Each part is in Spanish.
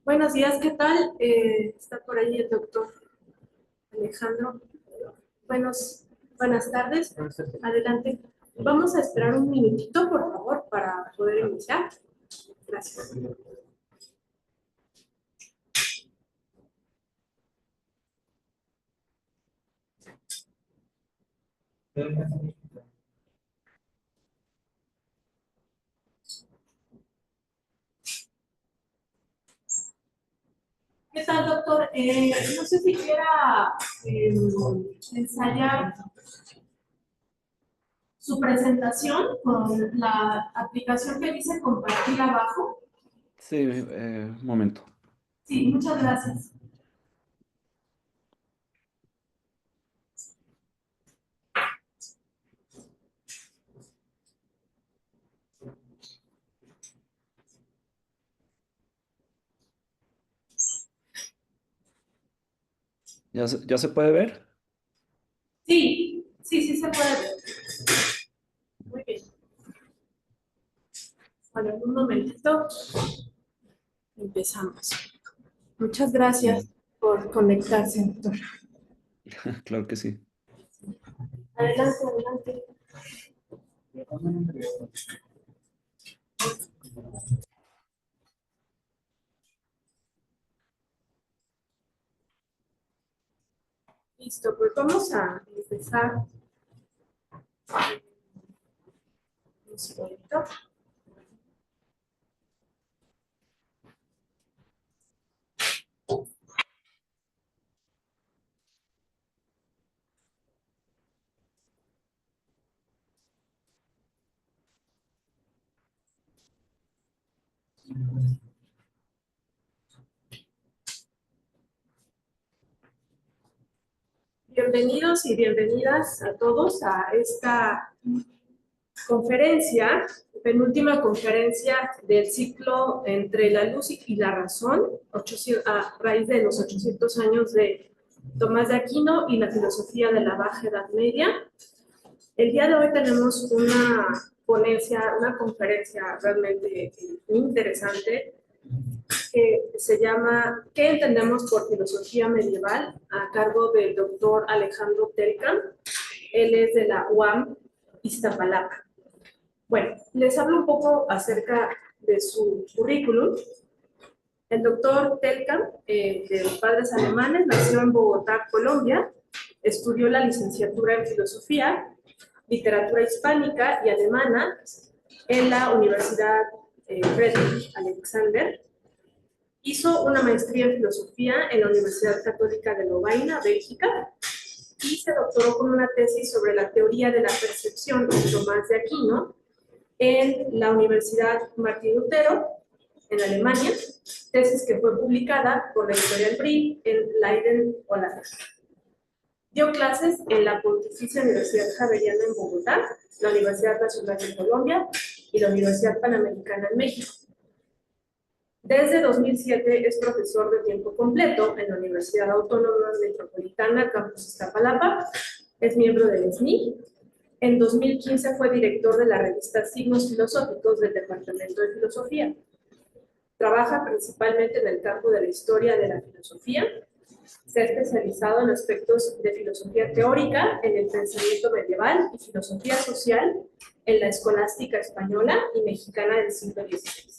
Buenos días, ¿qué tal? Está por ahí el doctor Alejandro. Buenas tardes. Adelante. Vamos a esperar un minutito, por favor, para poder iniciar. Gracias. ¿Qué tal, doctor? No sé si quiera ensayar su presentación con la aplicación que dice compartir abajo. Sí, un momento. Sí, muchas gracias. ¿Ya se puede ver? Sí se puede ver. Muy bien. Bueno, en un momentito empezamos. Muchas gracias por conectarse, doctor. Claro que sí. Adelante, adelante. Listo, pues vamos a empezar. Un segundito. Bienvenidos y bienvenidas a todos a esta conferencia, penúltima conferencia del ciclo Entre la luz y la razón, a raíz de los 800 años de Tomás de Aquino y la filosofía de la Baja Edad Media. El día de hoy tenemos una ponencia, una conferencia realmente interesante que se llama ¿Qué entendemos por filosofía medieval? A cargo del doctor Alejandro Telcam. Él es de la UAM Iztapalapa. Bueno, les hablo un poco acerca de su currículum. El doctor Telcam, de padres alemanes, nació en Bogotá, Colombia. Estudió la licenciatura en filosofía, literatura hispánica y alemana en la Universidad Friedrich Alexander. Hizo una maestría en filosofía en la Universidad Católica de Lovaina, Bélgica, y se doctoró con una tesis sobre la teoría de la percepción de Tomás de Aquino en la Universidad Martín Lutero, en Alemania, tesis que fue publicada por la editorial Brill en Leiden, Holanda. Dio clases en la Pontificia Universidad Javeriana en Bogotá, la Universidad Nacional de Colombia y la Universidad Panamericana en México. Desde 2007 es profesor de tiempo completo en la Universidad Autónoma Metropolitana Campus Iztapalapa, es miembro del SNI. En 2015 fue director de la revista Signos Filosóficos del Departamento de Filosofía. Trabaja principalmente en el campo de la historia de la filosofía. Se ha especializado en aspectos de filosofía teórica, en el pensamiento medieval y filosofía social en la escolástica española y mexicana del siglo XVI.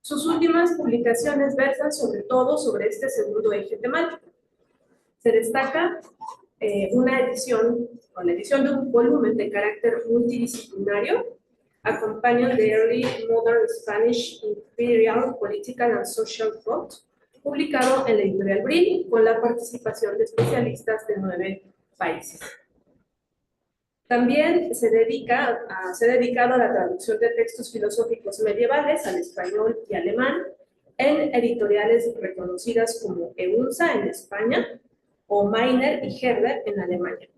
Sus últimas publicaciones versan sobre todo sobre este segundo eje temático. Se destaca la edición de un volumen de carácter multidisciplinario, acompañan The Early Modern Spanish Imperial Political and Social Thought, publicado en la editorial Brill, con la participación de especialistas de 9 países. También se ha dedicado a la traducción de textos filosóficos medievales al español y alemán en editoriales reconocidas como EUNSA en España o Meiner y Herder en Alemania.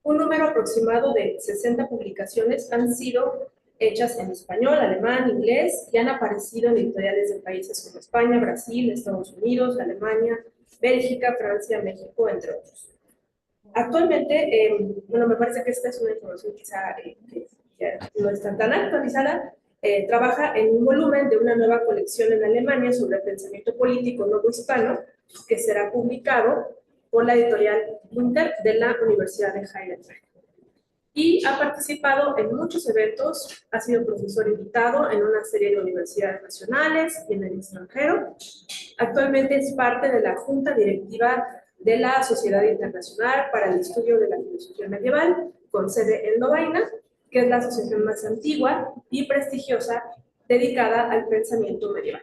Un número aproximado de 60 publicaciones han sido hechas en español, alemán, inglés y han aparecido en editoriales de países como España, Brasil, Estados Unidos, Alemania, Bélgica, Francia, México, entre otros. Actualmente, me parece que esta es una información quizá que ya no está tan actualizada, trabaja en un volumen de una nueva colección en Alemania sobre el pensamiento político novohispano, que será publicado por la editorial Winter de la Universidad de Heidelberg. Y ha participado en muchos eventos, ha sido profesor invitado en una serie de universidades nacionales y en el extranjero. Actualmente es parte de la junta directiva de la Sociedad Internacional para el Estudio de la Filosofía Medieval, con sede en Lovaina, que es la asociación más antigua y prestigiosa dedicada al pensamiento medieval.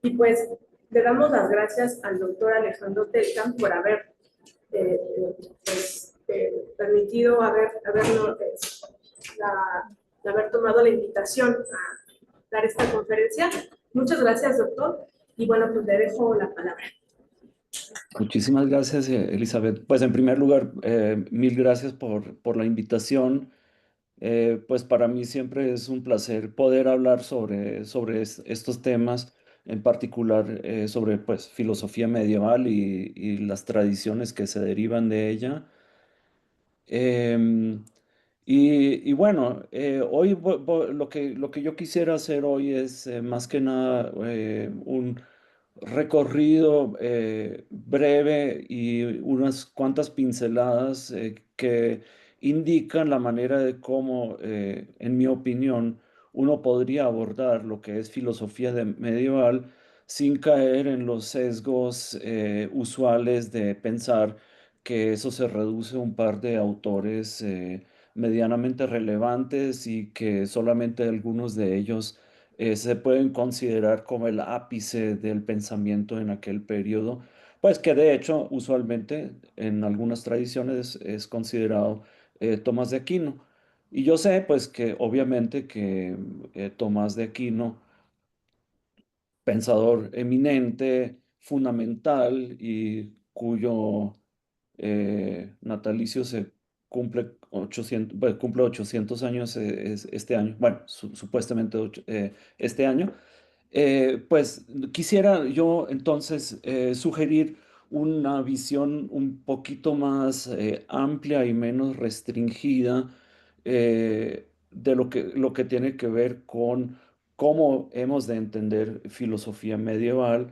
Y pues le damos las gracias al doctor Alejandro Telkamp por haber permitido haber tomado la invitación a dar esta conferencia. Muchas gracias, doctor. Y bueno, pues le dejo la palabra. Muchísimas gracias, Elizabeth. Pues en primer lugar, mil gracias por la invitación. Pues para mí siempre es un placer poder hablar sobre estos temas, en particular sobre pues, filosofía medieval y las tradiciones que se derivan de ella. Em, y bueno, hoy lo que yo quisiera hacer hoy es más que nada un recorrido breve y unas cuantas pinceladas que indican la manera de cómo, en mi opinión, uno podría abordar lo que es medieval sin caer en los sesgos usuales de pensar que eso se reduce a un par de autores medianamente relevantes y que solamente algunos de ellos se pueden considerar como el ápice del pensamiento en aquel periodo, pues que de hecho usualmente en algunas tradiciones es considerado Tomás de Aquino. Y yo sé pues que obviamente que Tomás de Aquino, pensador eminente, fundamental y cuyo natalicio se cumple 800 años este año, bueno, supuestamente este año. Pues quisiera yo entonces sugerir una visión un poquito más amplia y menos restringida de lo que tiene que ver con cómo hemos de entender filosofía medieval,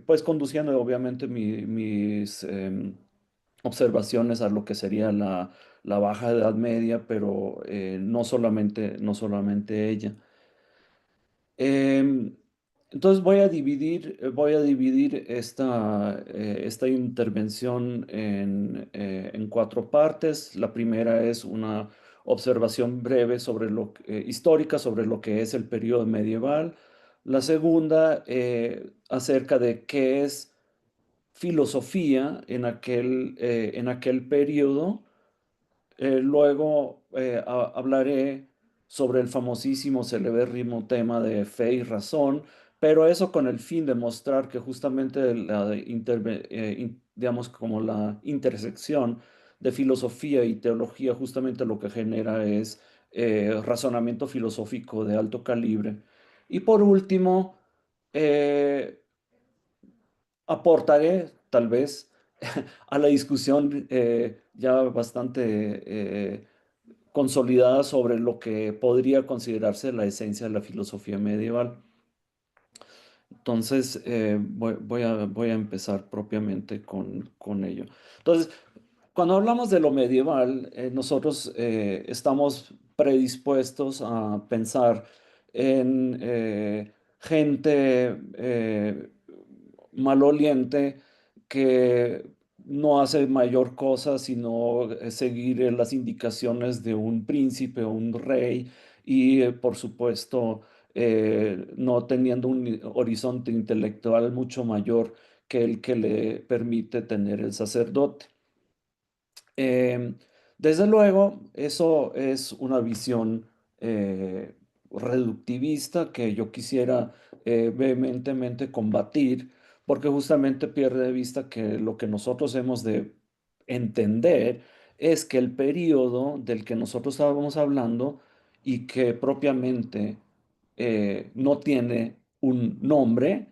pues conduciendo obviamente mis observaciones a lo que sería la Baja Edad Media, pero no solamente ella. Em, entonces voy a dividir esta intervención en cuatro partes. La primera es una observación breve sobre histórica sobre lo que es el periodo medieval. La segunda, acerca de qué es filosofía en aquel periodo. Luego hablaré sobre el famosísimo, celebérrimo tema de fe y razón, pero eso con el fin de mostrar que justamente digamos, como la intersección de filosofía y teología, justamente lo que genera es razonamiento filosófico de alto calibre. Y por último, eh, aportaré tal vez a la discusión ya bastante consolidada sobre lo que podría considerarse la esencia de la filosofía medieval. Entonces, voy a empezar propiamente con ello. Entonces, cuando hablamos de lo medieval, nosotros estamos predispuestos a pensar en gente maloliente que no hace mayor cosa sino seguir las indicaciones de un príncipe o un rey y, por supuesto, no teniendo un horizonte intelectual mucho mayor que el que le permite tener el sacerdote. Em, Desde luego, eso es una visión reductivista que yo quisiera vehementemente combatir, porque justamente pierde de vista que lo que nosotros hemos de entender es que el periodo del que nosotros estábamos hablando y que propiamente no tiene un nombre,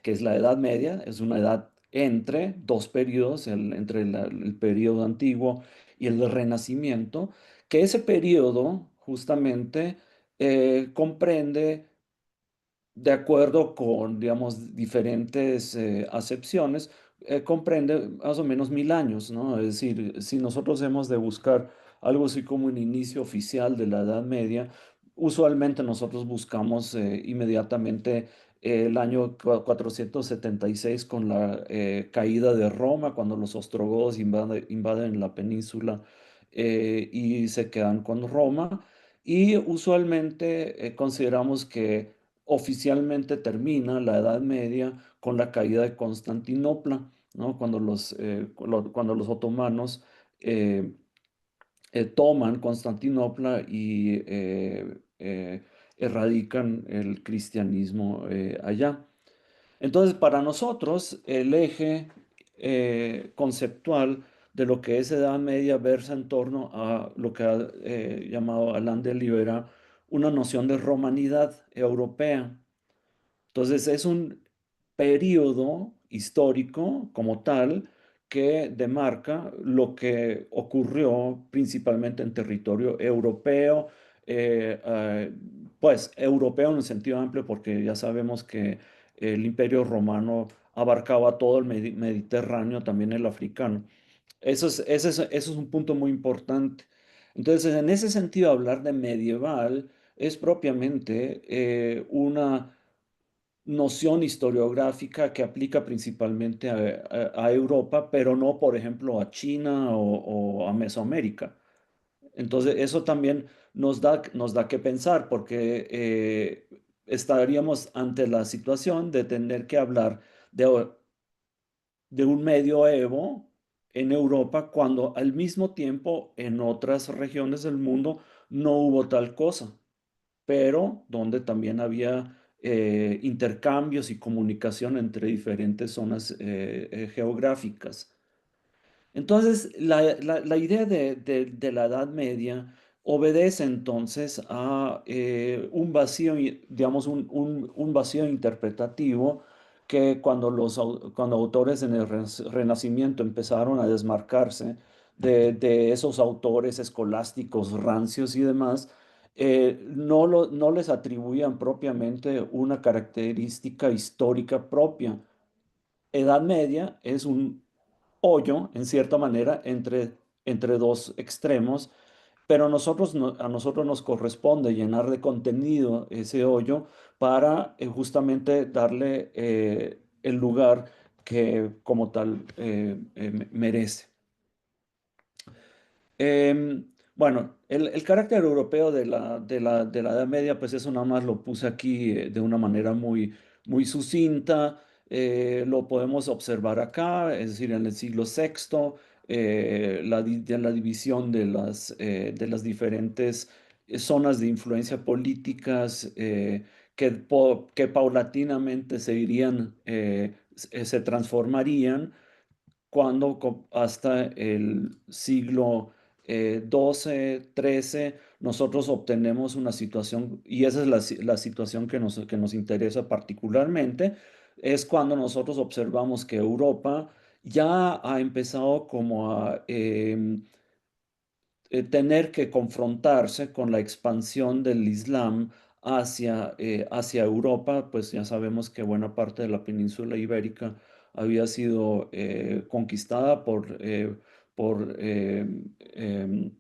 que es la Edad Media, es una edad entre dos periodos, entre el periodo antiguo y el Renacimiento, que ese periodo justamente comprende, de acuerdo con, digamos, diferentes acepciones, comprende más o menos 1000 años, ¿no? Es decir, si nosotros hemos de buscar algo así como un inicio oficial de la Edad Media, usualmente nosotros buscamos inmediatamente el año 476 con la caída de Roma, cuando los ostrogodos invaden la península y se quedan con Roma. Y usualmente consideramos que oficialmente termina la Edad Media con la caída de Constantinopla, ¿no? Cuando los otomanos eh, toman Constantinopla y erradican el cristianismo allá. Entonces, para nosotros, el eje conceptual de lo que es Edad Media versa en torno a lo que ha llamado Alain de Libera una noción de romanidad europea. Entonces es un periodo histórico como tal que demarca lo que ocurrió principalmente en territorio europeo, pues europeo en el sentido amplio porque ya sabemos que el Imperio Romano abarcaba todo el Mediterráneo, también el africano. Eso es un punto muy importante. Entonces, en ese sentido, hablar de medieval es propiamente una noción historiográfica que aplica principalmente a Europa, pero no, por ejemplo, a China o a Mesoamérica. Entonces, eso también nos da que pensar, porque estaríamos ante la situación de tener que hablar de un medioevo en Europa cuando al mismo tiempo en otras regiones del mundo no hubo tal cosa, pero donde también había intercambios y comunicación entre diferentes zonas geográficas. Entonces, la idea de la Edad Media obedece entonces a un vacío, digamos, un vacío interpretativo que cuando autores en el Renacimiento empezaron a desmarcarse de esos autores escolásticos rancios y demás, no les atribuían propiamente una característica histórica propia. Edad Media es un hoyo, en cierta manera, entre dos extremos, pero a nosotros nos corresponde llenar de contenido ese hoyo para justamente darle el lugar que como tal merece. Bueno, el carácter europeo de la Edad Media, pues eso nada más lo puse aquí de una manera muy sucinta. Lo podemos observar acá, es decir, en el siglo sexto, de la división de las diferentes zonas de influencia políticas que paulatinamente se transformarían cuando hasta el siglo XII, XIII, nosotros obtenemos una situación, y esa es la situación que nos interesa particularmente, es cuando nosotros observamos que Europa ya ha empezado como a tener que confrontarse con la expansión del Islam hacia Europa, pues ya sabemos que buena parte de la península ibérica había sido conquistada em,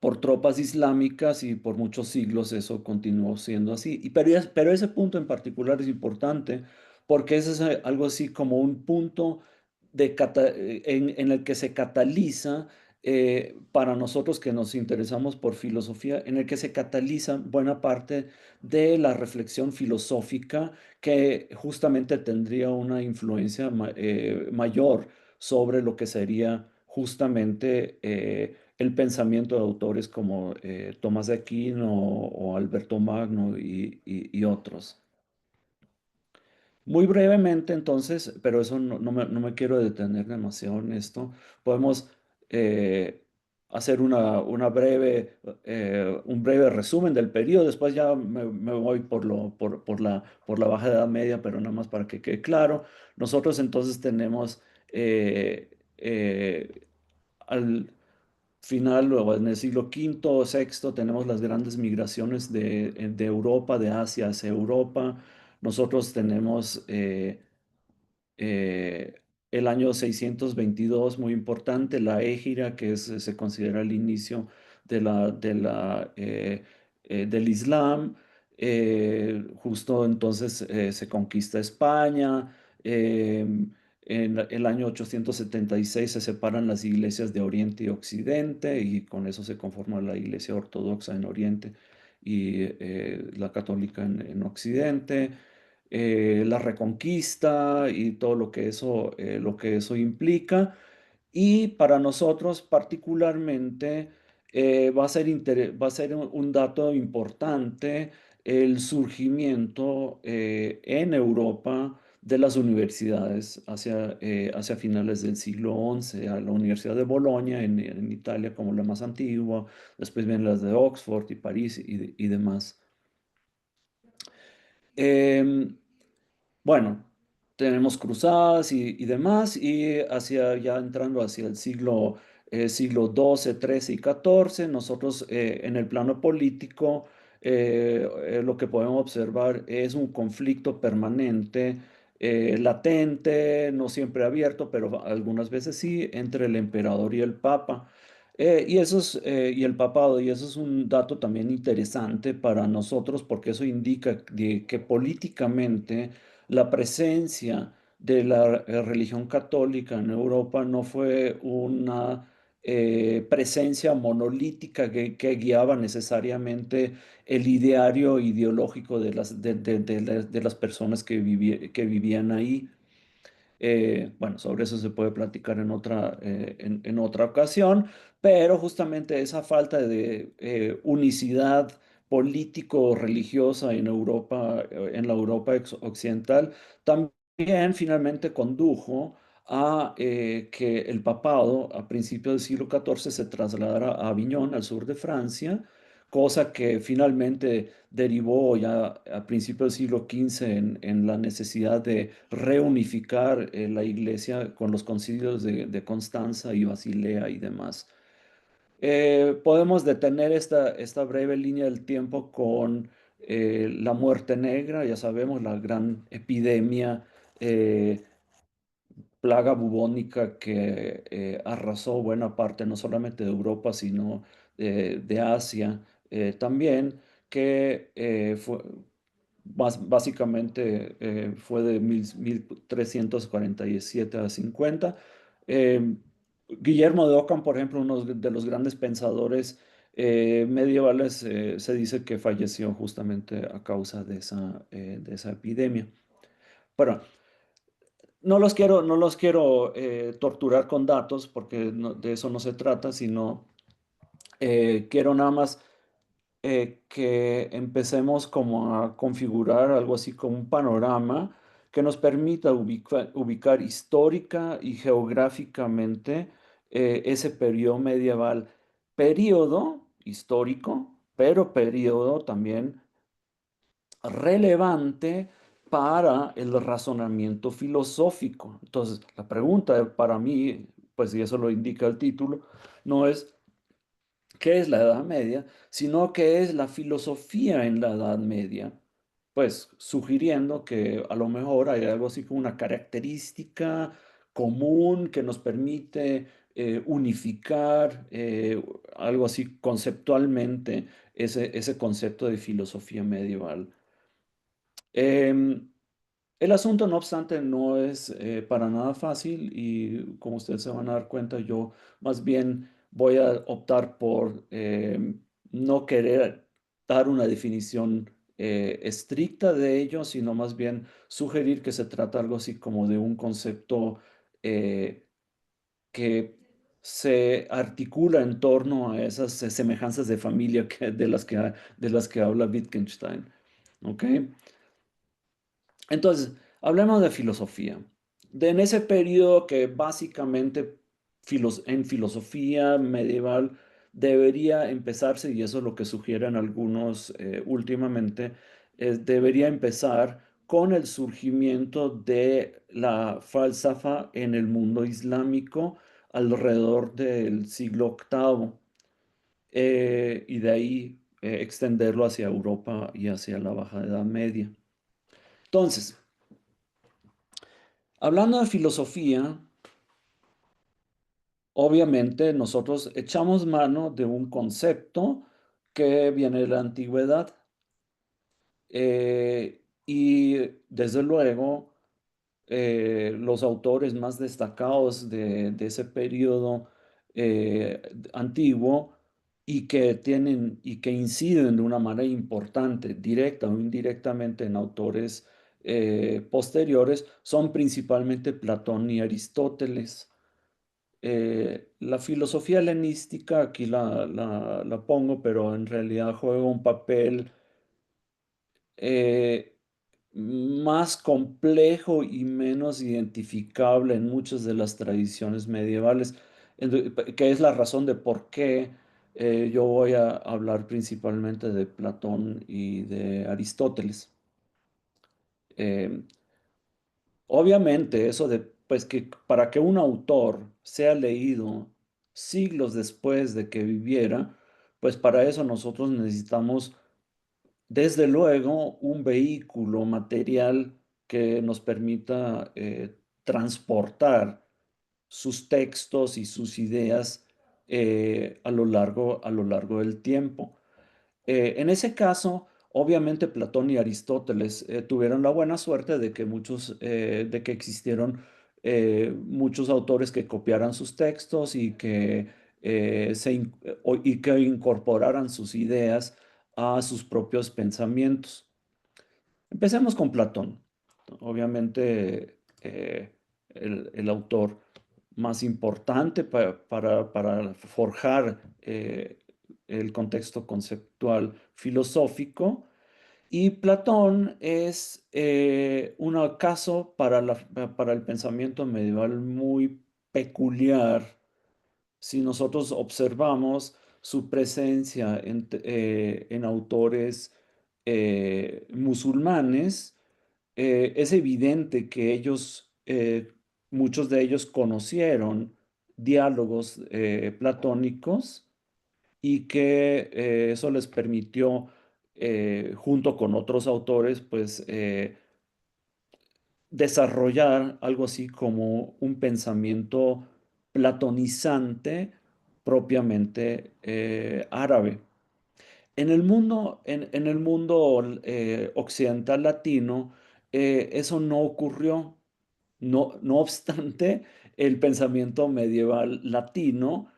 por tropas islámicas y por muchos siglos eso continuó siendo así. Pero ese punto en particular es importante porque ese es algo así como un punto en el que se cataliza, para nosotros que nos interesamos por filosofía, en el que se cataliza buena parte de la reflexión filosófica que justamente tendría una influencia mayor sobre lo que sería justamente el pensamiento de autores como Tomás de Aquino o Alberto Magno y otros. Muy brevemente, entonces, pero eso no me quiero detener demasiado en esto, podemos eh, hacer un breve resumen del periodo. Después ya me voy por la Baja Edad Media, pero nada más para que quede claro. Nosotros entonces tenemos al final o en el siglo quinto o sexto tenemos las grandes migraciones de Europa, de Asia hacia Europa. Nosotros tenemos eh, el año 622, muy importante, la Égira, que se considera el inicio del Islam. Justo entonces se conquista España. En el año 876 se separan las iglesias de Oriente y Occidente y con eso se conforma la iglesia ortodoxa en Oriente y la católica en Occidente. La reconquista y todo lo que eso implica. Y para nosotros particularmente va a ser un dato importante el surgimiento en Europa de las universidades hacia finales del siglo XI, a la Universidad de Bolonia en Italia como la más antigua, después vienen las de Oxford y París y demás. Em, bueno, tenemos cruzadas y demás, y ya entrando hacia el siglo XII, XIII y XIV, nosotros en el plano político lo que podemos observar es un conflicto permanente, latente, no siempre abierto, pero algunas veces sí, entre el emperador y el papa. Y el papado, y eso es un dato también interesante para nosotros porque eso indica que políticamente la presencia de la religión católica en Europa no fue una presencia monolítica que guiaba necesariamente el ideario ideológico de las personas que vivían ahí. Bueno, sobre eso se puede platicar en otra ocasión, pero justamente esa falta de unicidad político-religiosa en Europa, en la Europa occidental, también finalmente condujo a que el papado a principios del siglo XIV se trasladara a Aviñón, al sur de Francia, cosa que finalmente derivó ya a principios del siglo XV en la necesidad de reunificar la iglesia con los concilios de Constanza y Basilea y demás. Podemos detener esta breve línea del tiempo con la muerte negra, ya sabemos, la gran epidemia, plaga bubónica que arrasó buena parte no solamente de Europa, sino de Asia también, que básicamente fue de 1347 a 50. Eh, Guillermo de Ockham, por ejemplo, uno de los grandes pensadores medievales, se dice que falleció justamente a causa de esa epidemia. Bueno, no los quiero torturar con datos porque de eso no se trata, sino quiero nada más que empecemos como a configurar algo así como un panorama que nos permita ubicar histórica y geográficamente ese periodo medieval, periodo histórico, pero periodo también relevante para el razonamiento filosófico. Entonces, la pregunta para mí, pues y eso lo indica el título, no es qué es la Edad Media, sino qué es la filosofía en la Edad Media. Pues sugiriendo que a lo mejor hay algo así como una característica común que nos permite unificar algo así conceptualmente ese concepto de filosofía medieval. Em, el asunto, no obstante, no es para nada fácil y como ustedes se van a dar cuenta, yo más bien voy a optar por no querer dar una definición estricta de ello, sino más bien sugerir que se trata algo así como de un concepto eh, que se articula en torno a esas semejanzas de familia de las que habla Wittgenstein. ¿Ok? Entonces, hablemos de filosofía. En ese periodo que básicamente en filosofía medieval debería empezarse, y eso es lo que sugieren algunos últimamente, debería empezar con el surgimiento de la falsafa en el mundo islámico alrededor del siglo octavo, y de ahí extenderlo hacia Europa y hacia la Baja Edad Media. Entonces, hablando de filosofía, obviamente nosotros echamos mano de un concepto que viene de la antigüedad, y desde luego los autores más destacados de ese periodo antiguo y que tienen y que inciden de una manera importante, directa o indirectamente en autores posteriores, son principalmente Platón y Aristóteles. La filosofía helenística, aquí la pongo, pero en realidad juega un papel eh, más complejo y menos identificable en muchas de las tradiciones medievales, que es la razón de por qué yo voy a hablar principalmente de Platón y de Aristóteles. Eh, Obviamente, eso de, pues que para que un autor sea leído siglos después de que viviera, pues para eso nosotros necesitamos, desde luego, un vehículo material que nos permita transportar sus textos y sus ideas a lo largo del tiempo. En ese caso, obviamente Platón y Aristóteles tuvieron la buena suerte de que de que existieron muchos autores que copiaran sus textos y que, y que incorporaran sus ideas a sus propios pensamientos. Empecemos con Platón. Obviamente, el autor más importante para forjar el contexto conceptual filosófico. Y Platón es un caso para el pensamiento medieval muy peculiar. Si nosotros observamos su presencia en autores musulmanes, es evidente que muchos de ellos conocieron diálogos platónicos y que eso les permitió, junto con otros autores, pues desarrollar algo así como un pensamiento platonizante propiamente árabe. En el mundo occidental latino, eso no ocurrió. No obstante, el pensamiento medieval latino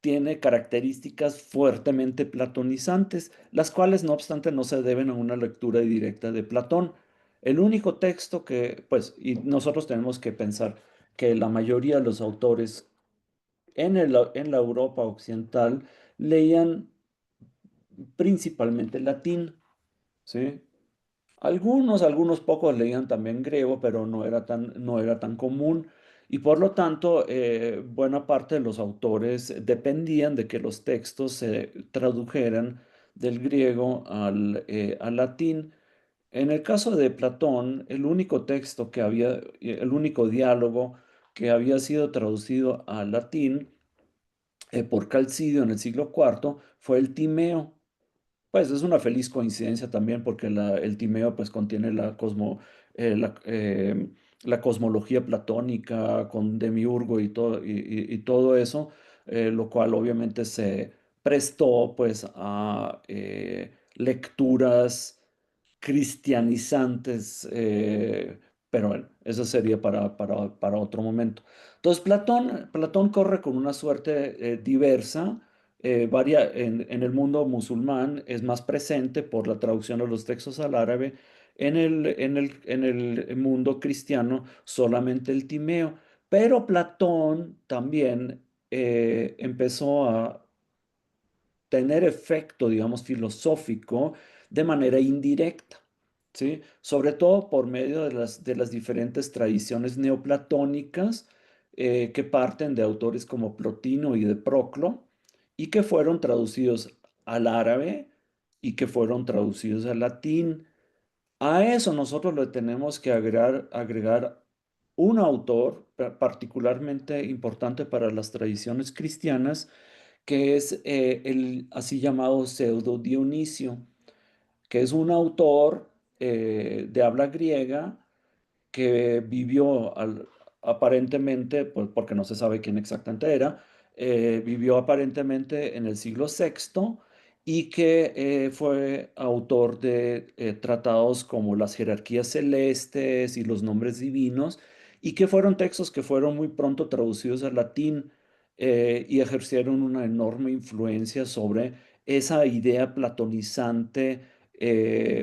tiene características fuertemente platonizantes, las cuales no obstante no se deben a una lectura directa de Platón. El único texto que, pues, y nosotros tenemos que pensar que la mayoría de los autores en la Europa occidental leían principalmente latín, ¿sí? Algunos pocos leían también griego, pero no era tan común. Y por lo tanto, buena parte de los autores dependían de que los textos se tradujeran del griego al latín. En el caso de Platón, el único diálogo que había sido traducido al latín por Calcidio en el siglo IV fue el Timeo. Pues es una feliz coincidencia también porque el Timeo pues contiene eh, la, eh, la cosmología platónica con Demiurgo y todo eso, lo cual obviamente se prestó pues a lecturas cristianizantes, pero bueno, eso sería para otro momento. Entonces Platón corre con una suerte diversa. En el mundo musulmán es más presente por la traducción de los textos al árabe. En el mundo cristiano solamente el Timeo. Pero Platón también empezó a tener efecto, digamos, filosófico de manera indirecta, ¿sí? Sobre todo por medio de las diferentes tradiciones neoplatónicas que parten de autores como Plotino y de Proclo y que fueron traducidos al árabe y que fueron traducidos al latín. A eso nosotros le tenemos que agregar un autor particularmente importante para las tradiciones cristianas, que es el así llamado Pseudo Dionisio, que es un autor de habla griega que vivió aparentemente, pues, porque no se sabe quién exactamente era, vivió aparentemente en el siglo sexto y que fue autor de tratados como las jerarquías celestes y los nombres divinos, y que fueron textos que fueron muy pronto traducidos al latín y ejercieron una enorme influencia sobre esa idea platonizante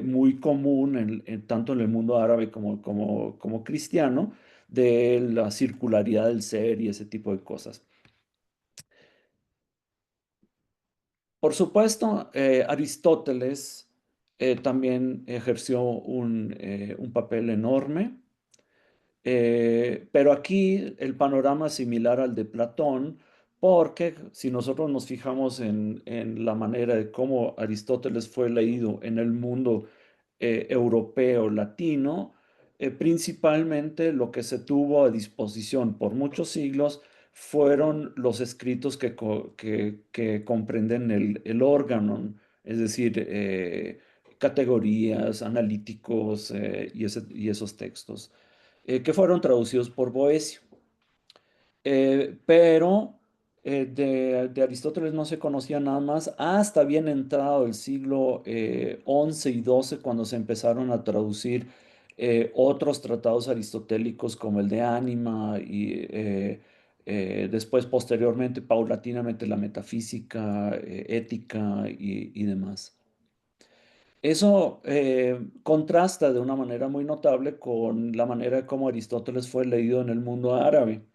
muy común tanto en el mundo árabe como cristiano, de la circularidad del ser y ese tipo de cosas. Por supuesto, Aristóteles también ejerció un papel enorme. Pero aquí el panorama es similar al de Platón, porque si nosotros nos fijamos en la manera de cómo Aristóteles fue leído en el mundo europeo latino, principalmente lo que se tuvo a disposición por muchos siglos fueron los escritos que comprenden el órgano, es decir, categorías, analíticos y esos textos que fueron traducidos por Boecio. Pero de Aristóteles no se conocía nada más hasta bien entrado el siglo XI y XII, cuando se empezaron a traducir otros tratados aristotélicos como el de Ánima y después, posteriormente, paulatinamente, la metafísica, ética y demás. Eso contrasta de una manera muy notable con la manera como Aristóteles fue leído en el mundo árabe,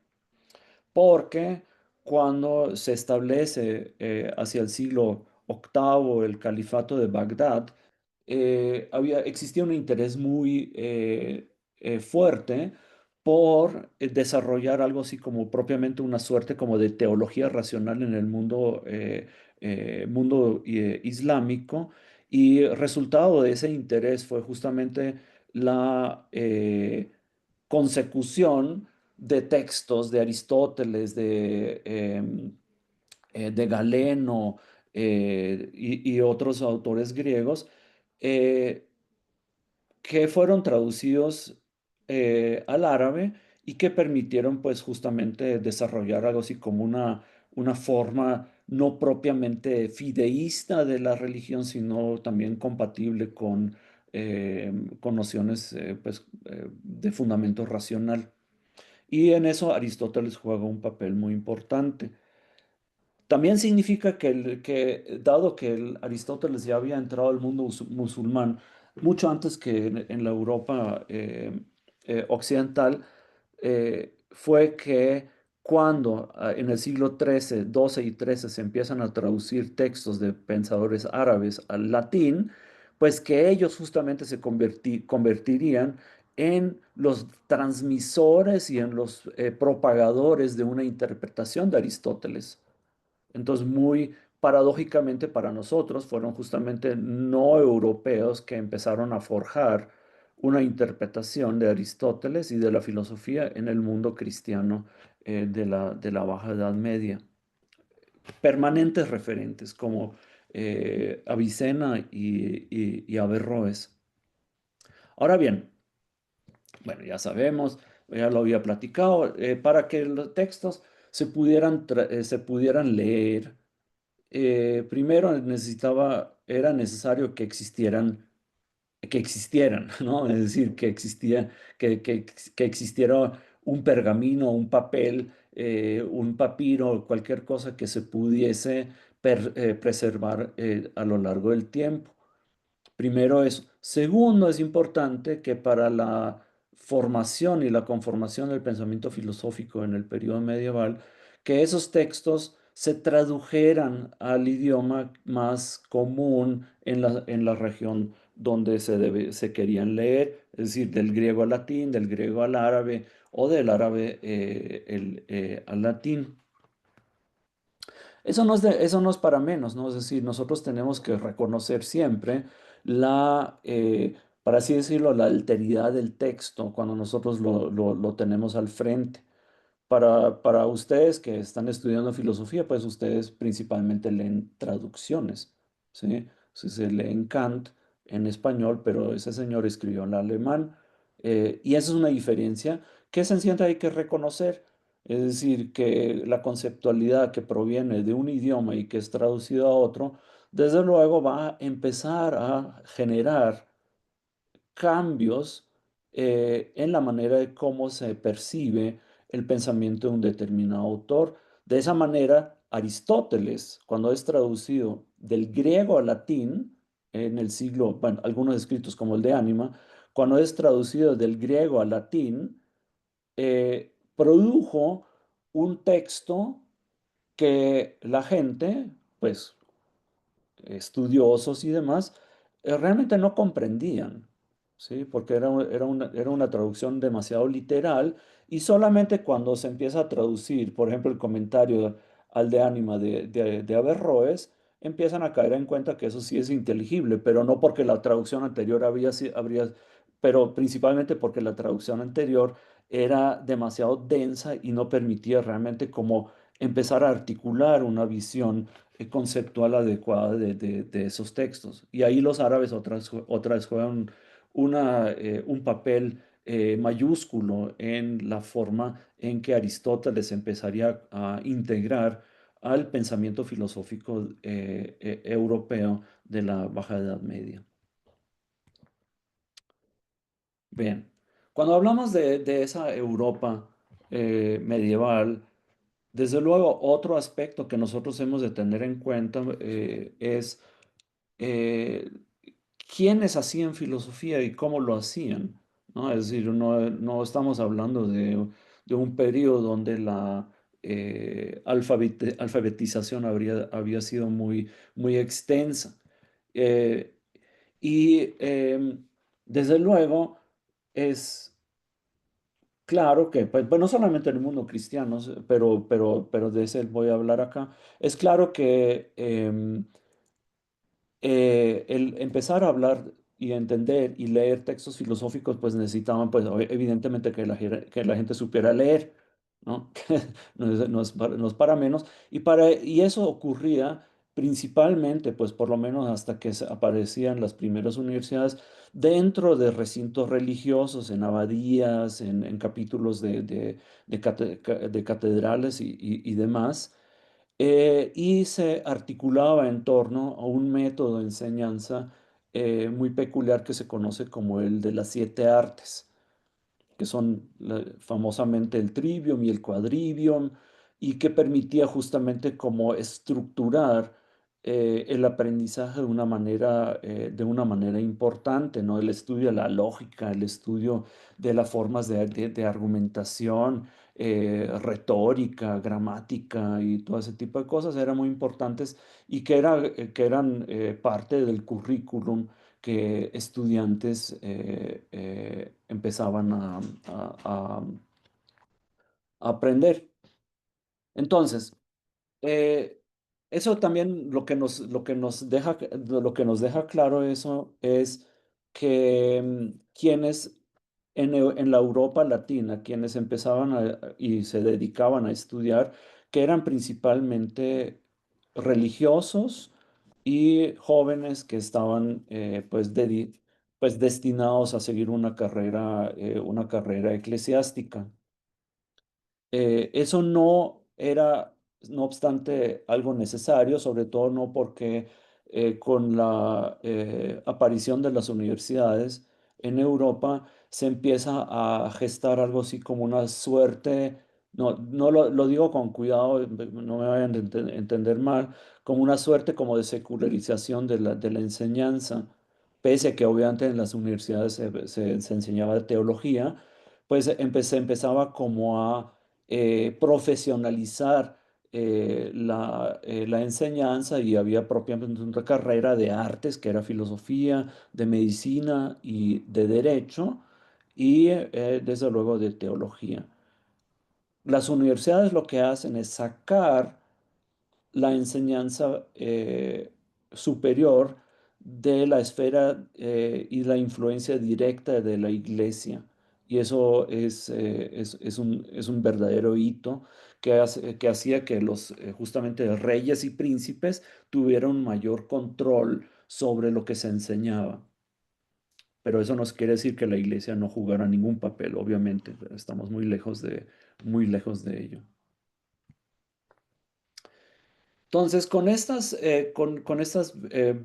porque cuando se establece hacia el siglo octavo el califato de Bagdad, existía un interés muy fuerte por desarrollar algo así como propiamente una suerte como de teología racional en el mundo islámico, y resultado de ese interés fue justamente la consecución de textos de Aristóteles, de Galeno y otros autores griegos eh, que fueron traducidos al árabe y que permitieron pues justamente desarrollar algo así como una forma no propiamente fideísta de la religión, sino también compatible con nociones pues, de fundamento racional. Y en eso Aristóteles juega un papel muy importante. También significa dado que Aristóteles ya había entrado al mundo musulmán mucho antes que en la Europa occidental, fue que cuando en el siglo XIII, XII y XIII se empiezan a traducir textos de pensadores árabes al latín, pues que ellos justamente se convertirían en los transmisores y en los propagadores de una interpretación de Aristóteles. Entonces, muy paradójicamente para nosotros, fueron justamente no europeos que empezaron a forjar una interpretación de Aristóteles y de la filosofía en el mundo cristiano de la Baja Edad Media. Permanentes referentes como Avicena y Averroes. Ahora bien, bueno, ya sabemos, ya lo había platicado, para que los textos se pudieran leer, primero era necesario que existieran, ¿no? Es decir, que existiera un pergamino, un papel, un papiro, cualquier cosa que se pudiese preservar a lo largo del tiempo. Primero eso. Segundo, es importante que para la formación y la conformación del pensamiento filosófico en el periodo medieval, que esos textos se tradujeran al idioma más común en la región donde se querían leer, es decir, del griego al latín, del griego al árabe o del árabe al latín. Eso no es para menos, ¿no? Es decir, nosotros tenemos que reconocer siempre la para así decirlo, la alteridad del texto cuando nosotros lo tenemos al frente. Para ustedes que están estudiando filosofía, pues ustedes principalmente leen traducciones, ¿sí? Si se leen Kant en español, pero ese señor escribió en alemán, y esa es una diferencia que sencillamente hay que reconocer. Es decir, que la conceptualidad que proviene de un idioma y que es traducido a otro, desde luego va a empezar a generar cambios en la manera de cómo se percibe el pensamiento de un determinado autor. De esa manera, Aristóteles, cuando es traducido del griego al latín, en el siglo, bueno, algunos escritos como el de Ánima, cuando es traducido del griego al latín, produjo un texto que la gente, pues estudiosos y demás, realmente no comprendían, ¿sí? Porque era una traducción demasiado literal y solamente cuando se empieza a traducir, por ejemplo, el comentario al de Ánima de Averroes, empiezan a caer en cuenta que eso sí es inteligible, pero no porque la traducción anterior pero principalmente porque la traducción anterior era demasiado densa y no permitía realmente como empezar a articular una visión conceptual adecuada de esos textos. Y ahí los árabes otras juegan un papel mayúsculo en la forma en que Aristóteles empezaría a integrar al pensamiento filosófico europeo de la Baja Edad Media. Bien, cuando hablamos de esa Europa medieval, desde luego otro aspecto que nosotros hemos de tener en cuenta es eh, quiénes hacían filosofía y cómo lo hacían, ¿no? Es decir, no estamos hablando de un periodo donde la alfabetización había sido muy extensa. Eh, y desde luego es claro que, pues, no solamente en el mundo cristiano, pero de ese voy a hablar acá, es claro que el empezar a hablar y entender y leer textos filosóficos, pues necesitaban, pues evidentemente que la gente supiera leer, ¿no? Que no es para menos. Y eso ocurría principalmente, pues por lo menos hasta que aparecían las primeras universidades, dentro de recintos religiosos, en abadías, en capítulos de catedrales y demás, y se articulaba en torno a un método de enseñanza muy peculiar que se conoce como el de las siete artes, que son famosamente el trivium y el quadrivium, y que permitía justamente como estructurar el aprendizaje de una manera importante, ¿no? El estudio de la lógica, el estudio de las formas de argumentación, retórica, gramática y todo ese tipo de cosas eran muy importantes y que eran parte del currículum que estudiantes empezaban a aprender. Entonces, eh, eso también lo que nos deja claro eso es que quienes en la Europa latina, quienes empezaban y se dedicaban a estudiar, que eran principalmente religiosos y jóvenes que estaban pues destinados a seguir una carrera eclesiástica. Eso no era, no obstante, algo necesario, sobre todo no porque con la aparición de las universidades en Europa se empieza a gestar algo así como una suerte, no lo digo con cuidado, no me vayan a entender mal, como una suerte como de secularización de la enseñanza, pese a que obviamente en las universidades se enseñaba teología, pues empezaba como a profesionalizar la enseñanza y había propiamente una carrera de artes que era filosofía, de medicina y de derecho y desde luego de teología. Las universidades lo que hacen es sacar la enseñanza superior de la esfera y la influencia directa de la iglesia. Y eso es un verdadero hito que hacía que los justamente reyes y príncipes tuvieran un mayor control sobre lo que se enseñaba. Pero eso no quiere decir que la iglesia no jugara ningún papel, obviamente. Estamos muy lejos de ello. Entonces, con estas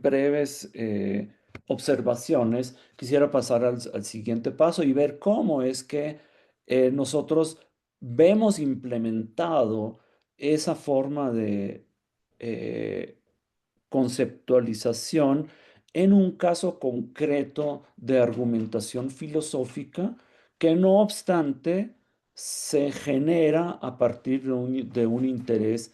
breves observaciones, quisiera pasar al siguiente paso y ver cómo es que nosotros vemos implementado esa forma de eh, conceptualización en un caso concreto de argumentación filosófica que no obstante se genera a partir de un interés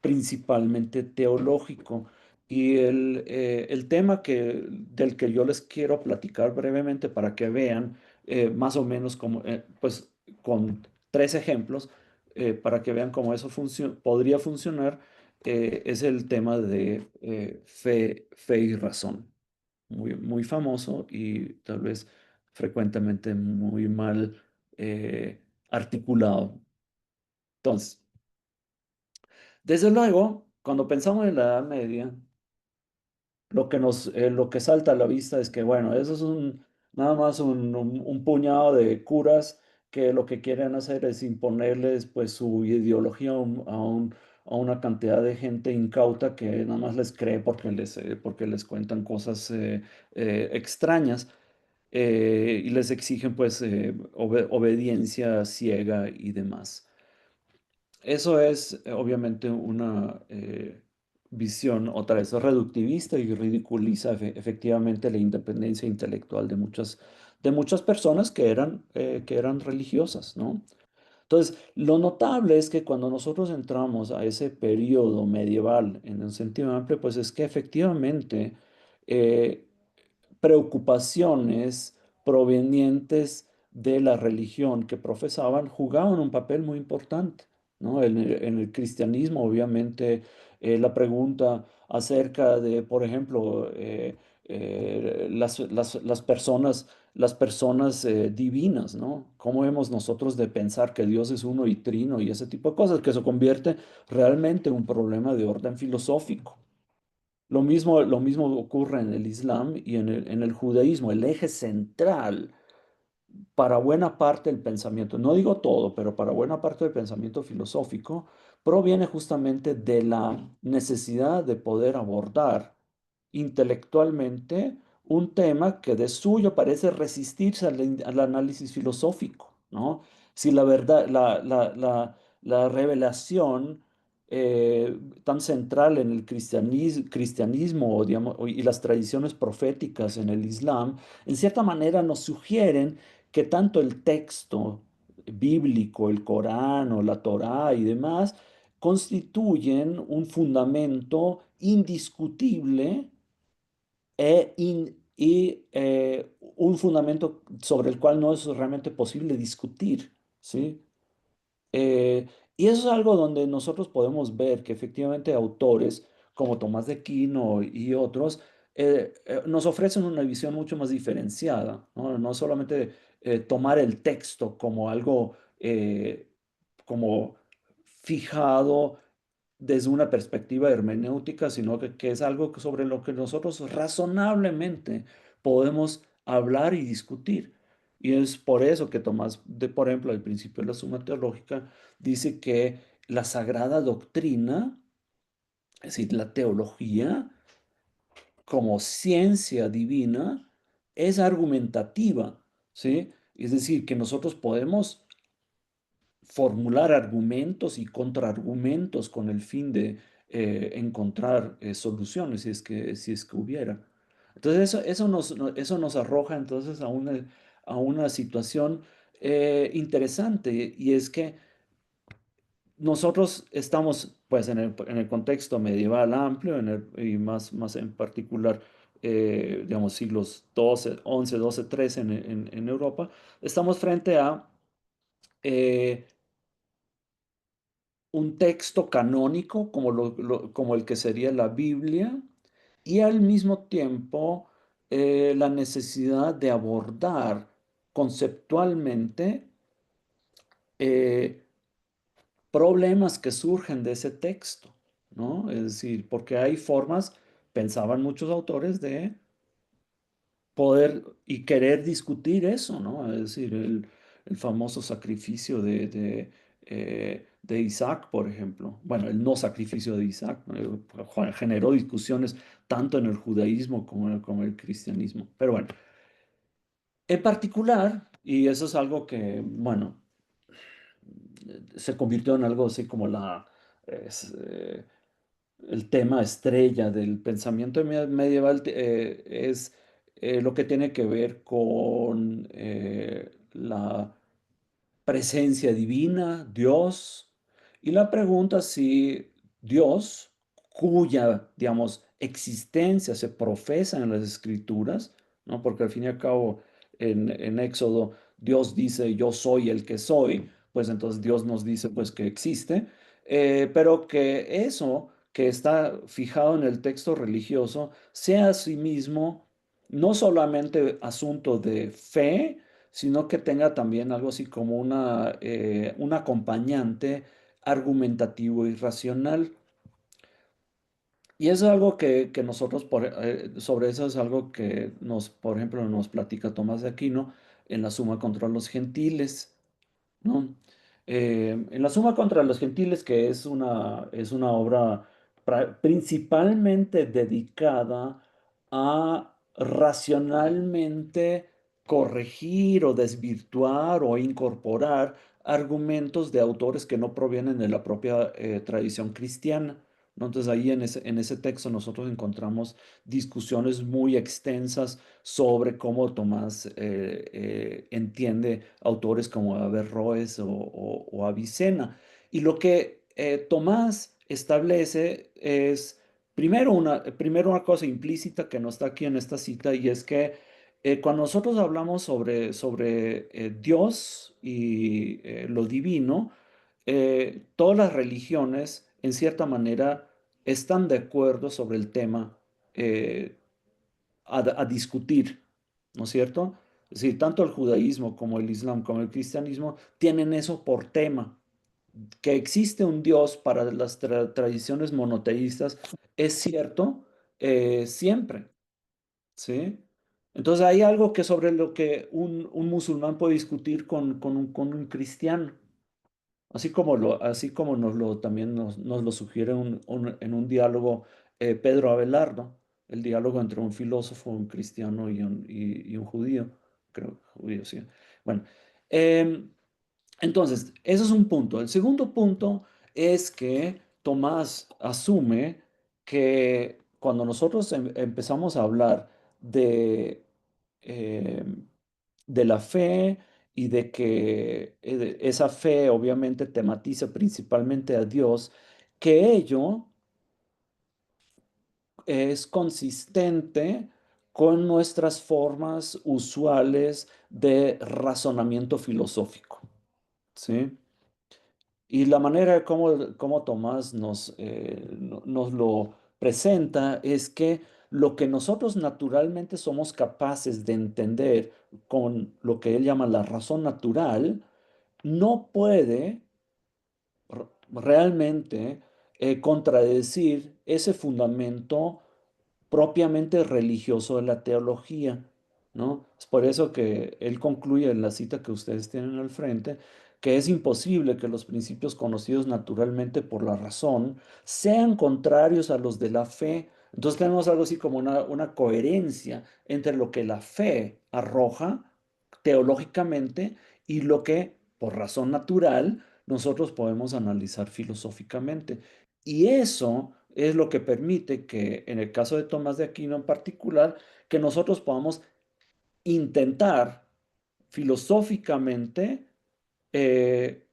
principalmente teológico. Y el tema del que yo les quiero platicar brevemente para que vean más o menos como, pues con tres ejemplos, para que vean cómo eso podría funcionar, es el tema de fe y razón. Muy famoso y tal vez frecuentemente muy mal articulado. Entonces, desde luego, cuando pensamos en la Edad Media, lo que salta a la vista es que, bueno, eso es nada más un puñado de curas que lo que quieren hacer es imponerles pues su ideología a una cantidad de gente incauta que nada más les cree porque les cuentan cosas extrañas y les exigen pues obediencia ciega y demás. Eso es obviamente una visión otra vez reductivista y ridiculiza efectivamente la independencia intelectual de muchas personas que eran religiosas, ¿no? Entonces, lo notable es que cuando nosotros entramos a ese periodo medieval en un sentido amplio, pues es que efectivamente eh, preocupaciones provenientes de la religión que profesaban jugaban un papel muy importante, ¿no? En el cristianismo, obviamente, la pregunta acerca de, por ejemplo, las personas divinas, ¿no? ¿Cómo hemos nosotros de pensar que Dios es uno y trino y ese tipo de cosas, que se convierte realmente en un problema de orden filosófico? Lo mismo ocurre en el Islam y en el judaísmo. El eje central para buena parte del pensamiento, no digo todo, pero para buena parte del pensamiento filosófico, proviene justamente de la necesidad de poder abordar intelectualmente un tema que de suyo parece resistirse al análisis filosófico, ¿no? Si la verdad, la revelación tan central en el cristianismo digamos, y las tradiciones proféticas en el Islam, en cierta manera nos sugieren que tanto el texto bíblico, el Corán o la Torá y demás, constituyen un fundamento indiscutible un fundamento sobre el cual no es realmente posible discutir, ¿sí? Y eso es algo donde nosotros podemos ver que efectivamente autores como Tomás de Aquino y otros nos ofrecen una visión mucho más diferenciada, ¿no? No solamente tomar el texto como algo como fijado desde una perspectiva hermenéutica, sino que es algo sobre lo que nosotros razonablemente podemos hablar y discutir. Y es por eso que Tomás, por ejemplo, al principio de la Suma Teológica, dice que la sagrada doctrina, es decir, la teología, como ciencia divina, es argumentativa, ¿sí? Es decir, que nosotros podemos formular argumentos y contraargumentos con el fin de encontrar soluciones, si es que hubiera. Entonces, eso nos arroja entonces a una situación interesante y es que nosotros estamos pues en el contexto medieval amplio y más en particular, digamos, siglos 12 11 12 13 en Europa, estamos frente a eh, un texto canónico como el que sería la Biblia y al mismo tiempo la necesidad de abordar conceptualmente eh, problemas que surgen de ese texto, ¿no? Es decir, porque hay formas, pensaban muchos autores, de poder y querer discutir eso, ¿no? Es decir, el famoso sacrificio de Isaac, por ejemplo. Bueno, el no sacrificio de Isaac, ¿no? Generó discusiones tanto en el judaísmo como en el cristianismo. Pero bueno, en particular, y eso es algo que, bueno, se convirtió en algo así como es, el tema estrella del pensamiento medieval, es lo que tiene que ver con la presencia divina, Dios, y la pregunta si Dios, cuya, digamos, existencia se profesa en las escrituras, ¿no? Porque al fin y al cabo en Éxodo Dios dice, yo soy el que soy, pues entonces Dios nos dice pues que existe, pero que eso que está fijado en el texto religioso sea asimismo no solamente asunto de fe, sino que tenga también algo así como un acompañante argumentativo y racional. Y eso es algo que nosotros, sobre eso es algo que por ejemplo, nos platica Tomás de Aquino en la Suma contra los Gentiles, ¿no? En la Suma contra los Gentiles, que es una obra principalmente dedicada a racionalmente corregir o desvirtuar o incorporar argumentos de autores que no provienen de la propia tradición cristiana, ¿no? Entonces ahí en ese texto nosotros encontramos discusiones muy extensas sobre cómo Tomás entiende autores como Averroes o Avicena. Y lo que Tomás establece es primero una cosa implícita que no está aquí en esta cita, y es que cuando nosotros hablamos sobre Dios y lo divino, todas las religiones, en cierta manera, están de acuerdo sobre el tema eh, a discutir, ¿no es cierto? Es decir, tanto el judaísmo como el islam como el cristianismo tienen eso por tema. Que existe un Dios para las tradiciones monoteístas es cierto siempre, ¿sí? Entonces hay algo que sobre lo que un musulmán puede discutir con un cristiano. Así como también nos lo sugiere en un diálogo Pedro Abelardo, el diálogo entre un filósofo, un cristiano y un judío, creo, judío, sí. Bueno, em, entonces, ese es un punto. El segundo punto es que Tomás asume que cuando nosotros empezamos a hablar de, eh, de la fe y de que esa fe obviamente tematiza principalmente a Dios, que ello es consistente con nuestras formas usuales de razonamiento filosófico, ¿sí? Y la manera de cómo Tomás nos lo presenta es que lo que nosotros naturalmente somos capaces de entender con lo que él llama la razón natural, no puede realmente contradecir ese fundamento propiamente religioso de la teología, ¿no? Es por eso que él concluye en la cita que ustedes tienen al frente, que es imposible que los principios conocidos naturalmente por la razón sean contrarios a los de la fe. Entonces tenemos algo así como una coherencia entre lo que la fe arroja teológicamente y lo que, por razón natural, nosotros podemos analizar filosóficamente. Y eso es lo que permite que, en el caso de Tomás de Aquino en particular, que nosotros podamos intentar filosóficamente eh,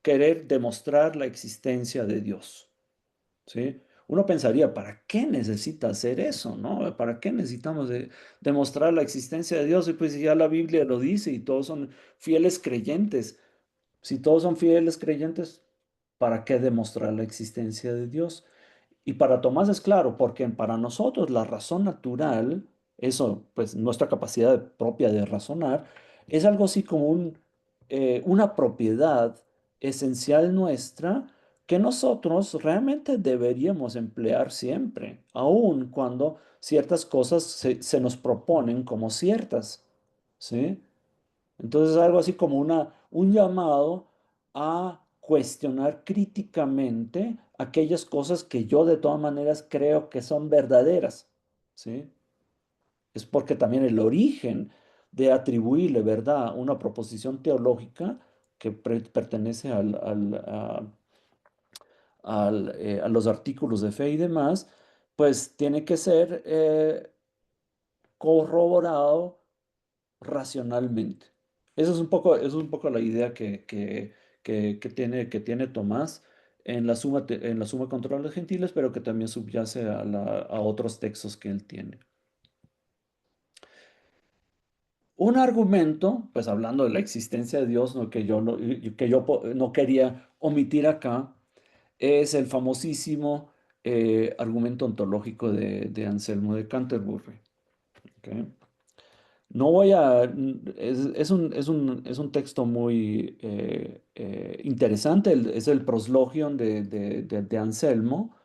querer demostrar la existencia de Dios, ¿sí? Uno pensaría, ¿para qué necesita hacer eso, no? ¿Para qué necesitamos demostrar la existencia de Dios? Y pues ya la Biblia lo dice y todos son fieles creyentes. Si todos son fieles creyentes, ¿para qué demostrar la existencia de Dios? Y para Tomás es claro, porque para nosotros la razón natural, eso, pues nuestra capacidad propia de razonar, es algo así como una propiedad esencial nuestra que nosotros realmente deberíamos emplear siempre, aun cuando ciertas cosas se nos proponen como ciertas, ¿sí? Entonces es algo así como un llamado a cuestionar críticamente aquellas cosas que yo de todas maneras creo que son verdaderas, ¿sí? Es porque también el origen de atribuirle verdad a una proposición teológica que pertenece a los artículos de fe y demás, pues tiene que ser corroborado racionalmente. Eso es un poco la idea que tiene Tomás en la suma contra los gentiles, pero que también subyace a otros textos que él tiene. Un argumento, pues hablando de la existencia de Dios, ¿no? Que yo no quería omitir acá, es el famosísimo argumento ontológico de Anselmo de Canterbury. ¿Ok? No voy a... es un texto muy interesante, es el proslogion de Anselmo,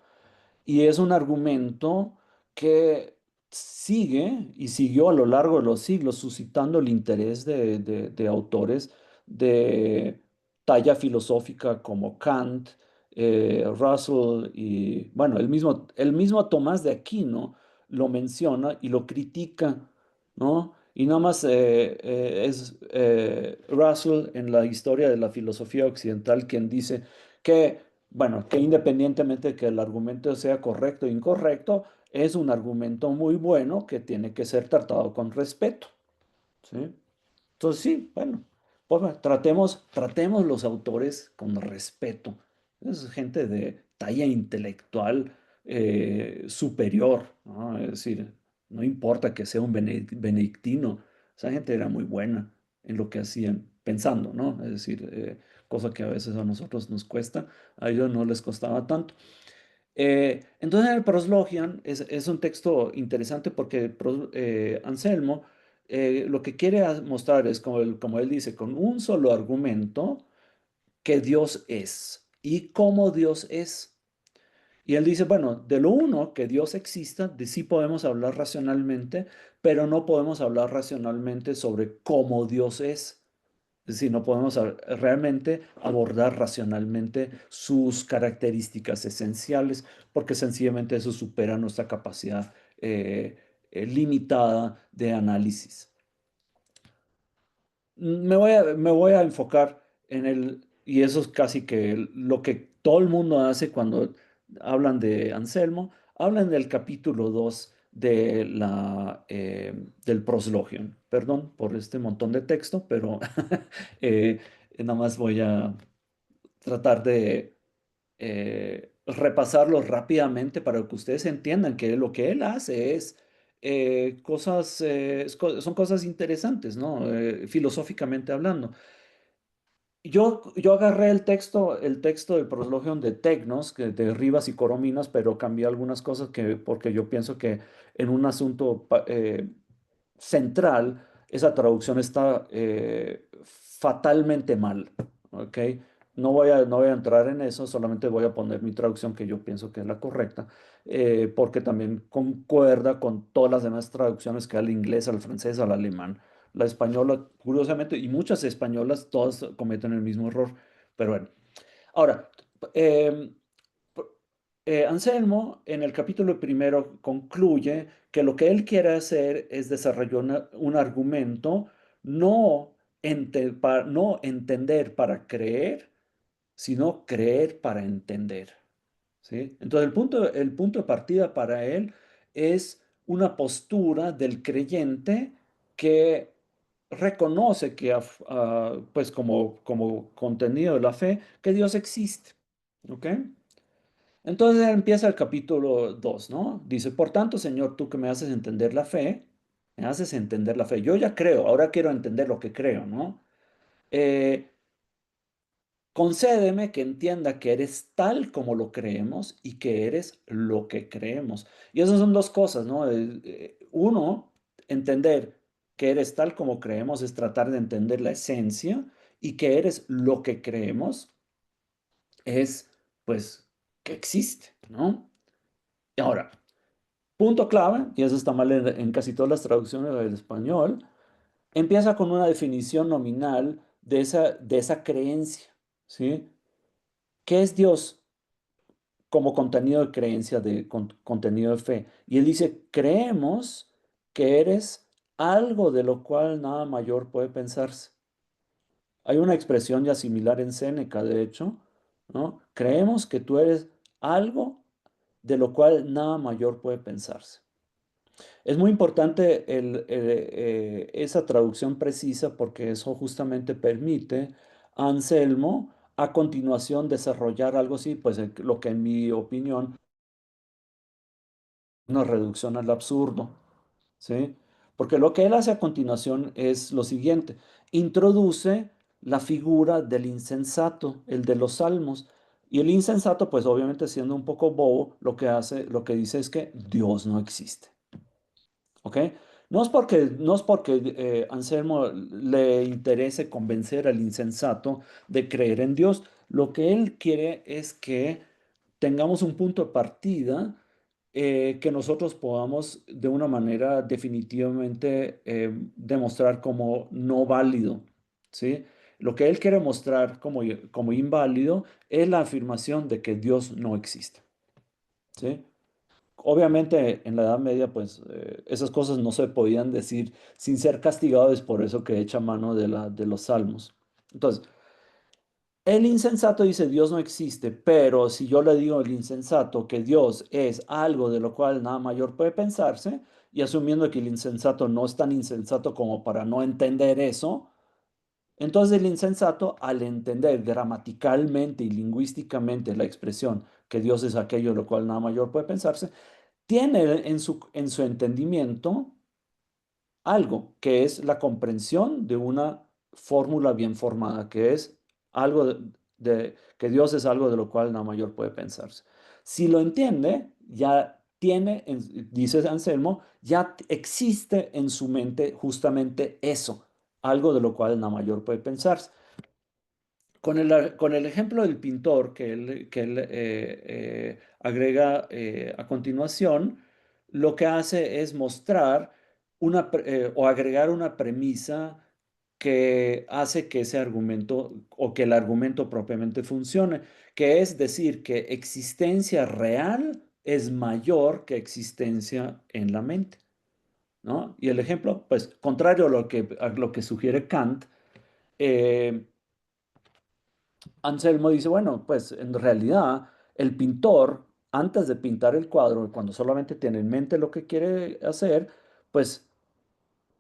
y es un argumento que sigue y siguió a lo largo de los siglos suscitando el interés de autores de talla filosófica como Kant, Russell y, bueno, el mismo Tomás de Aquino lo menciona y lo critica, ¿no? Y nada más es Russell en la historia de la filosofía occidental quien dice que, bueno, que independientemente de que el argumento sea correcto o incorrecto, es un argumento muy bueno que tiene que ser tratado con respeto, ¿sí? Entonces, sí, bueno, pues, bueno, tratemos los autores con respeto. Es gente de talla intelectual superior, ¿no? Es decir, no importa que sea un benedictino, esa gente era muy buena en lo que hacían, pensando, ¿no? Es decir, cosa que a veces a nosotros nos cuesta, a ellos no les costaba tanto. Entonces, el Proslogian es un texto interesante porque Anselmo lo que quiere mostrar es, como él dice, con un solo argumento, que Dios es y cómo Dios es. Y él dice, bueno, de lo uno, que Dios exista, de sí podemos hablar racionalmente, pero no podemos hablar racionalmente sobre cómo Dios es. Es decir, no podemos realmente abordar racionalmente sus características esenciales, porque sencillamente eso supera nuestra capacidad limitada de análisis. Me voy a enfocar y eso es casi que lo que todo el mundo hace cuando hablan de Anselmo, hablan del capítulo 2 del Proslogion. Perdón por este montón de texto, pero eh, nada más voy a tratar de repasarlo rápidamente para que ustedes entiendan que lo que él hace es son cosas interesantes, ¿no? Filosóficamente hablando. Yo agarré el texto del Proslogion de Tecnos, de Rivas y Corominas, pero cambié algunas cosas porque yo pienso que en un asunto central, esa traducción está fatalmente mal, ¿ok? No voy a entrar en eso, solamente voy a poner mi traducción que yo pienso que es la correcta, porque también concuerda con todas las demás traducciones que hay al inglés, al francés, al alemán. La española, curiosamente, y muchas españolas, todas cometen el mismo error, pero bueno. Ahora, em, Anselmo en el capítulo primero concluye que lo que él quiere hacer es desarrollar un argumento, no entender para creer, sino creer para entender. ¿Sí? Entonces el punto de partida para él es una postura del creyente que reconoce que, pues como contenido de la fe, que Dios existe. ¿Ok? Entonces empieza el capítulo 2, ¿no? Dice, por tanto, Señor, tú que me haces entender la fe, me haces entender la fe. Yo ya creo, ahora quiero entender lo que creo, ¿no? Eh, concédeme que entienda que eres tal como lo creemos y que eres lo que creemos. Y esas son dos cosas, ¿no? Uno, entender que eres tal como creemos es tratar de entender la esencia y que eres lo que creemos es, pues, que existe, ¿no? Y ahora, punto clave, y eso está mal en casi todas las traducciones del español, empieza con una definición nominal de esa creencia, ¿sí? ¿Qué es Dios como contenido de creencia, contenido de fe? Y él dice, creemos que eres algo de lo cual nada mayor puede pensarse. Hay una expresión ya similar en Séneca, de hecho, ¿no? Creemos que tú eres algo de lo cual nada mayor puede pensarse. Es muy importante esa traducción precisa porque eso justamente permite a Anselmo a continuación desarrollar algo así, pues lo que en mi opinión es una reducción al absurdo, ¿sí? Porque lo que él hace a continuación es lo siguiente, introduce la figura del insensato, el de los salmos, y el insensato, pues obviamente siendo un poco bobo, lo que dice es que Dios no existe. ¿Ok? No es porque Anselmo le interese convencer al insensato de creer en Dios. Lo que él quiere es que tengamos un punto de partida que nosotros podamos de una manera definitivamente demostrar como no válido. ¿Sí? Lo que él quiere mostrar como inválido es la afirmación de que Dios no existe. ¿Sí? Obviamente en la Edad Media, pues esas cosas no se podían decir sin ser castigados, es por eso que echa mano de los salmos. Entonces, el insensato dice Dios no existe, pero si yo le digo al insensato que Dios es algo de lo cual nada mayor puede pensarse, y asumiendo que el insensato no es tan insensato como para no entender eso, entonces el insensato, al entender gramaticalmente y lingüísticamente la expresión que Dios es aquello de lo cual nada mayor puede pensarse, tiene en su entendimiento algo que es la comprensión de una fórmula bien formada, que es algo que Dios es algo de lo cual la mayor puede pensarse. Si lo entiende, ya tiene, dice Anselmo, ya existe en su mente justamente eso, algo de lo cual la mayor puede pensarse. Con el ejemplo del pintor que él agrega a continuación, lo que hace es mostrar o agregar una premisa que hace que ese argumento o que el argumento propiamente funcione, que es decir que existencia real es mayor que existencia en la mente, ¿no? Y el ejemplo, pues, contrario a lo que sugiere Kant, eh, Anselmo dice, bueno, pues en realidad el pintor, antes de pintar el cuadro, cuando solamente tiene en mente lo que quiere hacer, pues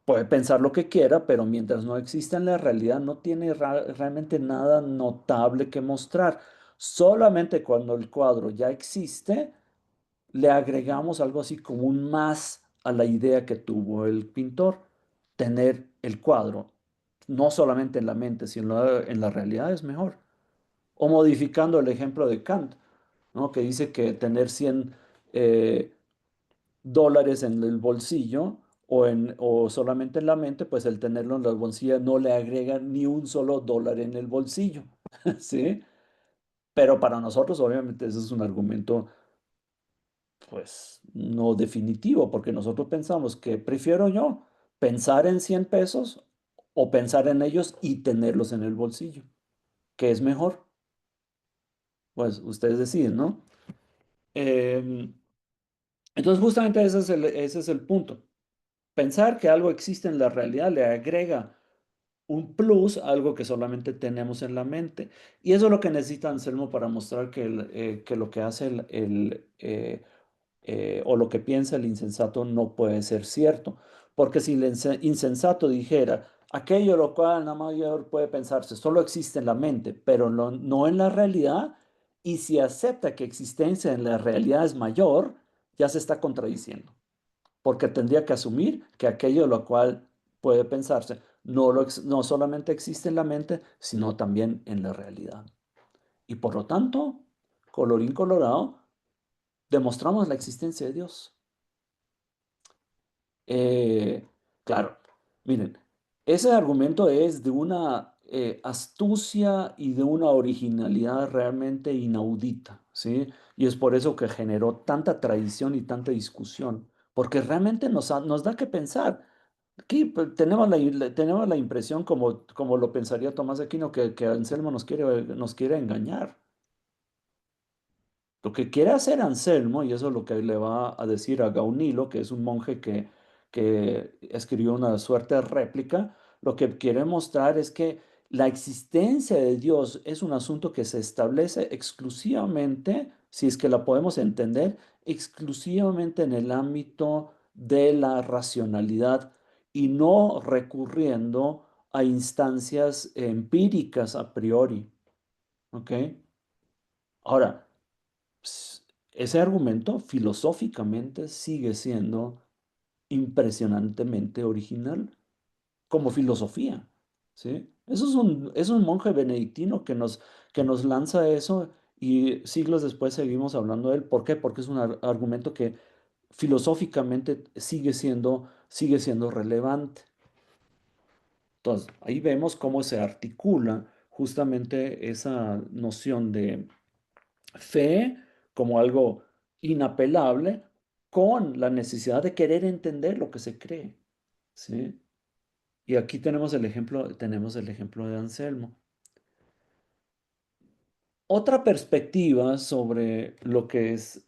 puede pensar lo que quiera, pero mientras no exista en la realidad, no tiene realmente nada notable que mostrar. Solamente cuando el cuadro ya existe, le agregamos algo así como un más a la idea que tuvo el pintor, tener el cuadro, no solamente en la mente, sino en la realidad es mejor. O modificando el ejemplo de Kant, ¿no? Que dice que tener 100 eh, dólares en el bolsillo o solamente en la mente, pues el tenerlo en la bolsilla no le agrega ni un solo dólar en el bolsillo, ¿sí? Pero para nosotros, obviamente, ese es un argumento, pues, no definitivo, porque nosotros pensamos que prefiero yo pensar en 100 pesos o pensar en ellos y tenerlos en el bolsillo, ¿qué es mejor? Pues ustedes deciden, ¿no? Em, Entonces, justamente ese es el punto. Pensar que algo existe en la realidad le agrega un plus a algo que solamente tenemos en la mente. Y eso es lo que necesita Anselmo para mostrar que lo que hace o lo que piensa el insensato no puede ser cierto. Porque si el insensato dijera, aquello lo cual nada mayor puede pensarse, solo existe en la mente, pero no en la realidad, y si acepta que existencia en la realidad es mayor, ya se está contradiciendo, porque tendría que asumir que aquello lo cual puede pensarse no solamente existe en la mente, sino también en la realidad. Y por lo tanto, colorín colorado, demostramos la existencia de Dios. Eh, claro, miren, ese argumento es de una astucia y de una originalidad realmente inaudita, ¿sí? Y es por eso que generó tanta tradición y tanta discusión, porque realmente nos da que pensar. Aquí pues, tenemos la impresión, como lo pensaría Tomás de Aquino, que Anselmo nos quiere engañar. Lo que quiere hacer Anselmo, y eso es lo que le va a decir a Gaunilo, que es un monje que escribió una suerte de réplica, lo que quiere mostrar es que la existencia de Dios es un asunto que se establece exclusivamente, si es que la podemos entender, exclusivamente en el ámbito de la racionalidad y no recurriendo a instancias empíricas a priori. ¿Ok? Ahora, ese argumento filosóficamente sigue siendo impresionantemente original como filosofía, ¿sí? Es un monje benedictino que nos lanza eso y siglos después seguimos hablando de él. ¿Por qué? Porque es un argumento que filosóficamente sigue siendo relevante. Entonces, ahí vemos cómo se articula justamente esa noción de fe como algo inapelable con la necesidad de querer entender lo que se cree, ¿sí? Y aquí tenemos el ejemplo de Anselmo. Otra perspectiva sobre lo que es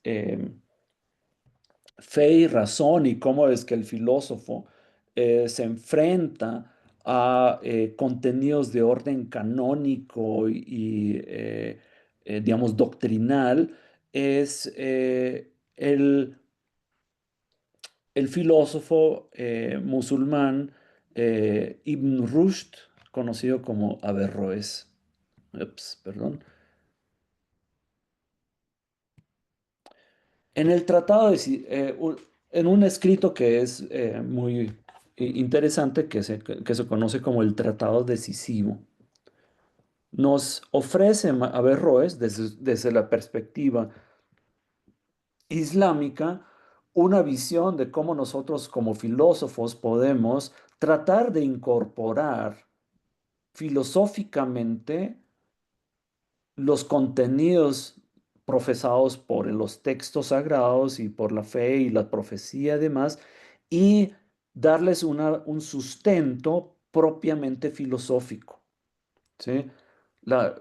fe y razón y cómo es que el filósofo se enfrenta a contenidos de orden canónico digamos, doctrinal, es el filósofo musulmán Ibn Rushd, conocido como Averroes. Ups, perdón. En el tratado en un escrito que es muy interesante, que se conoce como el Tratado Decisivo, nos ofrece Averroes, desde la perspectiva islámica, una visión de cómo nosotros como filósofos podemos tratar de incorporar filosóficamente los contenidos profesados por los textos sagrados y por la fe y la profecía además, y darles un sustento propiamente filosófico, ¿sí?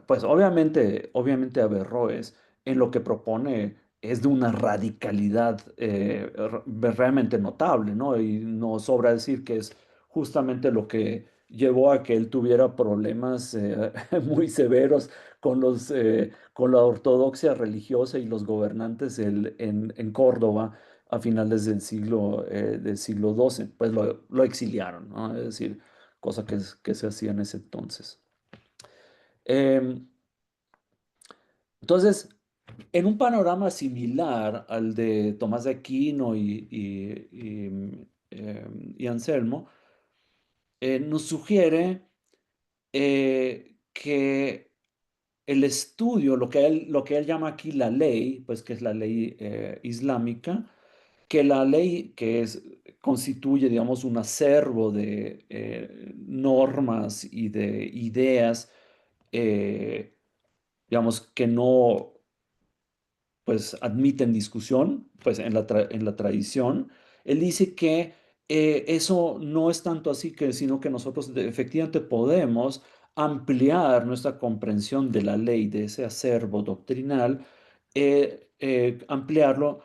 Pues obviamente Averroes en lo que propone es de una radicalidad realmente notable, ¿no? Y no sobra decir que es justamente lo que llevó a que él tuviera problemas muy severos con la ortodoxia religiosa y los gobernantes en Córdoba a finales del siglo XII. Pues lo exiliaron, ¿no? Es decir, cosa que se hacía en ese entonces. Em, entonces, en un panorama similar al de Tomás de Aquino y Anselmo, nos sugiere que el estudio, lo que él llama aquí la ley, pues que es la ley islámica, que la ley constituye, digamos, un acervo de normas y de ideas, digamos, que no pues admiten discusión, pues en la tradición. Él dice que eso no es tanto así, sino que nosotros efectivamente podemos ampliar nuestra comprensión de la ley, de ese acervo doctrinal, ampliarlo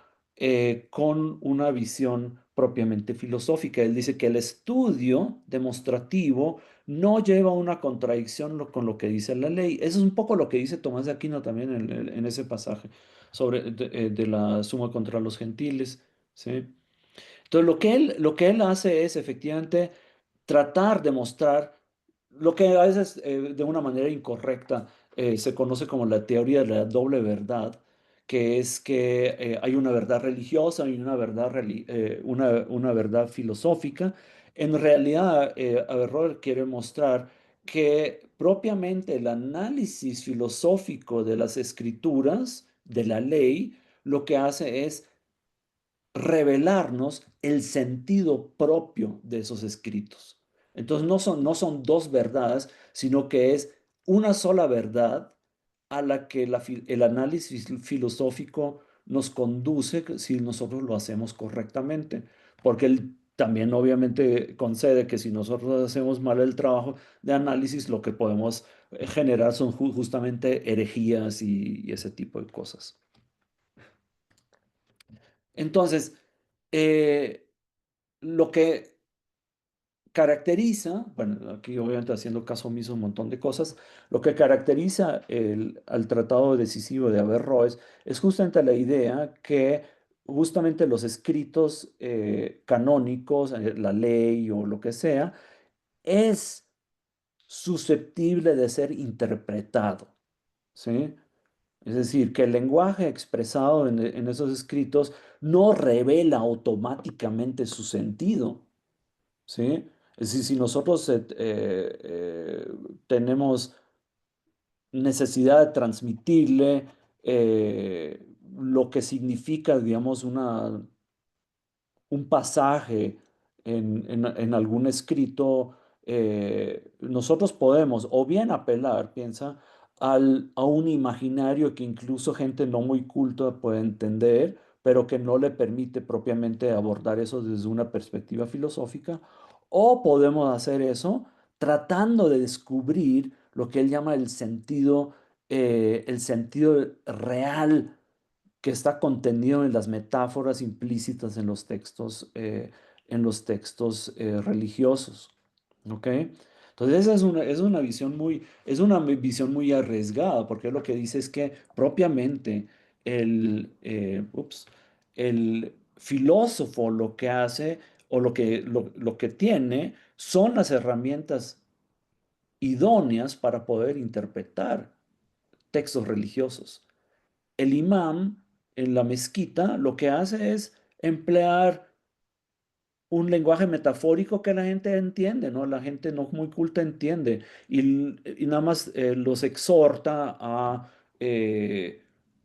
con una visión propiamente filosófica. Él dice que el estudio demostrativo no lleva a una contradicción con lo que dice la ley. Eso es un poco lo que dice Tomás de Aquino también en ese pasaje de la suma contra los gentiles, ¿sí? Entonces, lo que él hace es efectivamente tratar de mostrar lo que a veces de una manera incorrecta se conoce como la teoría de la doble verdad, que es que hay una verdad religiosa y una verdad filosófica. En realidad, Averroes quiere mostrar que propiamente el análisis filosófico de las escrituras, de la ley, lo que hace es revelarnos el sentido propio de esos escritos. Entonces no son dos verdades, sino que es una sola verdad a la que el análisis filosófico nos conduce si nosotros lo hacemos correctamente. Porque él también obviamente concede que si nosotros hacemos mal el trabajo de análisis, lo que podemos generar son justamente herejías y ese tipo de cosas. Entonces, eh, lo que caracteriza, bueno, aquí obviamente haciendo caso omiso a un montón de cosas, lo que caracteriza al Tratado Decisivo de Averroes es justamente la idea que justamente los escritos canónicos, la ley o lo que sea, es susceptible de ser interpretado, ¿sí? Es decir, que el lenguaje expresado en esos escritos no revela automáticamente su sentido, ¿sí? Es decir, si nosotros tenemos necesidad de transmitirle lo que significa, digamos, un pasaje en algún escrito, nosotros podemos o bien apelar, piensa, a un imaginario que incluso gente no muy culta puede entender, pero que no le permite propiamente abordar eso desde una perspectiva filosófica, o podemos hacer eso tratando de descubrir lo que él llama el sentido real que está contenido en las metáforas implícitas en los textos religiosos. ¿Ok? Entonces esa es una visión muy arriesgada, porque lo que dice es que propiamente el filósofo lo que hace o lo que tiene son las herramientas idóneas para poder interpretar textos religiosos. El imán en la mezquita lo que hace es emplear un lenguaje metafórico que la gente entiende, ¿no? La gente no muy culta entiende y nada más los exhorta a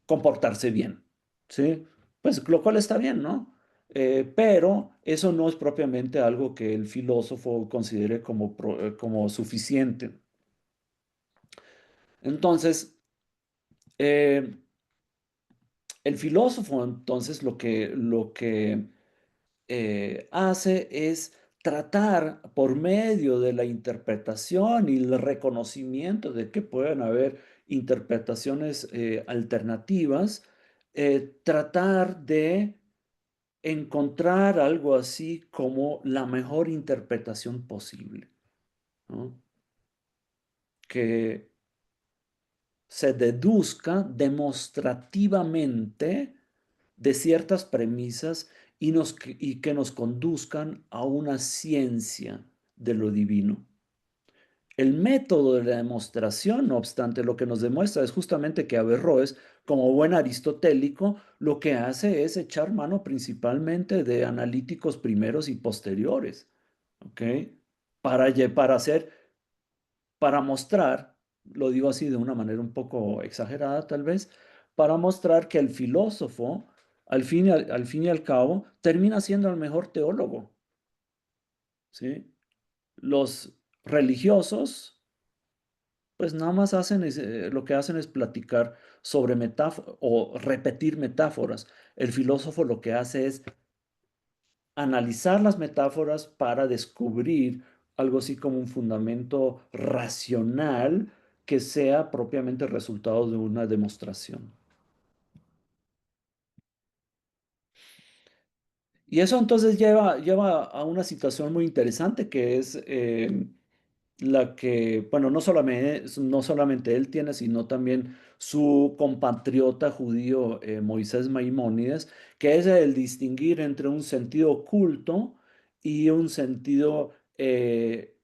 comportarse bien, ¿sí? Pues lo cual está bien, ¿no? Pero eso no es propiamente algo que el filósofo considere como suficiente. Entonces, eh, el filósofo entonces lo que hace es tratar por medio de la interpretación y el reconocimiento de que pueden haber interpretaciones alternativas, tratar de encontrar algo así como la mejor interpretación posible, ¿no? Que se deduzca demostrativamente de ciertas premisas y que nos conduzcan a una ciencia de lo divino. El método de la demostración, no obstante, lo que nos demuestra es justamente que Averroes, como buen aristotélico, lo que hace es echar mano principalmente de analíticos primeros y posteriores, ¿ok? Para hacer, para mostrar, lo digo así de una manera un poco exagerada tal vez, para mostrar que el filósofo, al fin y al cabo, termina siendo el mejor teólogo, ¿sí? Los religiosos, pues nada más lo que hacen es platicar sobre metáforas o repetir metáforas. El filósofo lo que hace es analizar las metáforas para descubrir algo así como un fundamento racional que sea propiamente resultado de una demostración. Y eso entonces lleva a una situación muy interesante que es la que, bueno, no solamente él tiene, sino también su compatriota judío Moisés Maimónides, que es el distinguir entre un sentido oculto y un sentido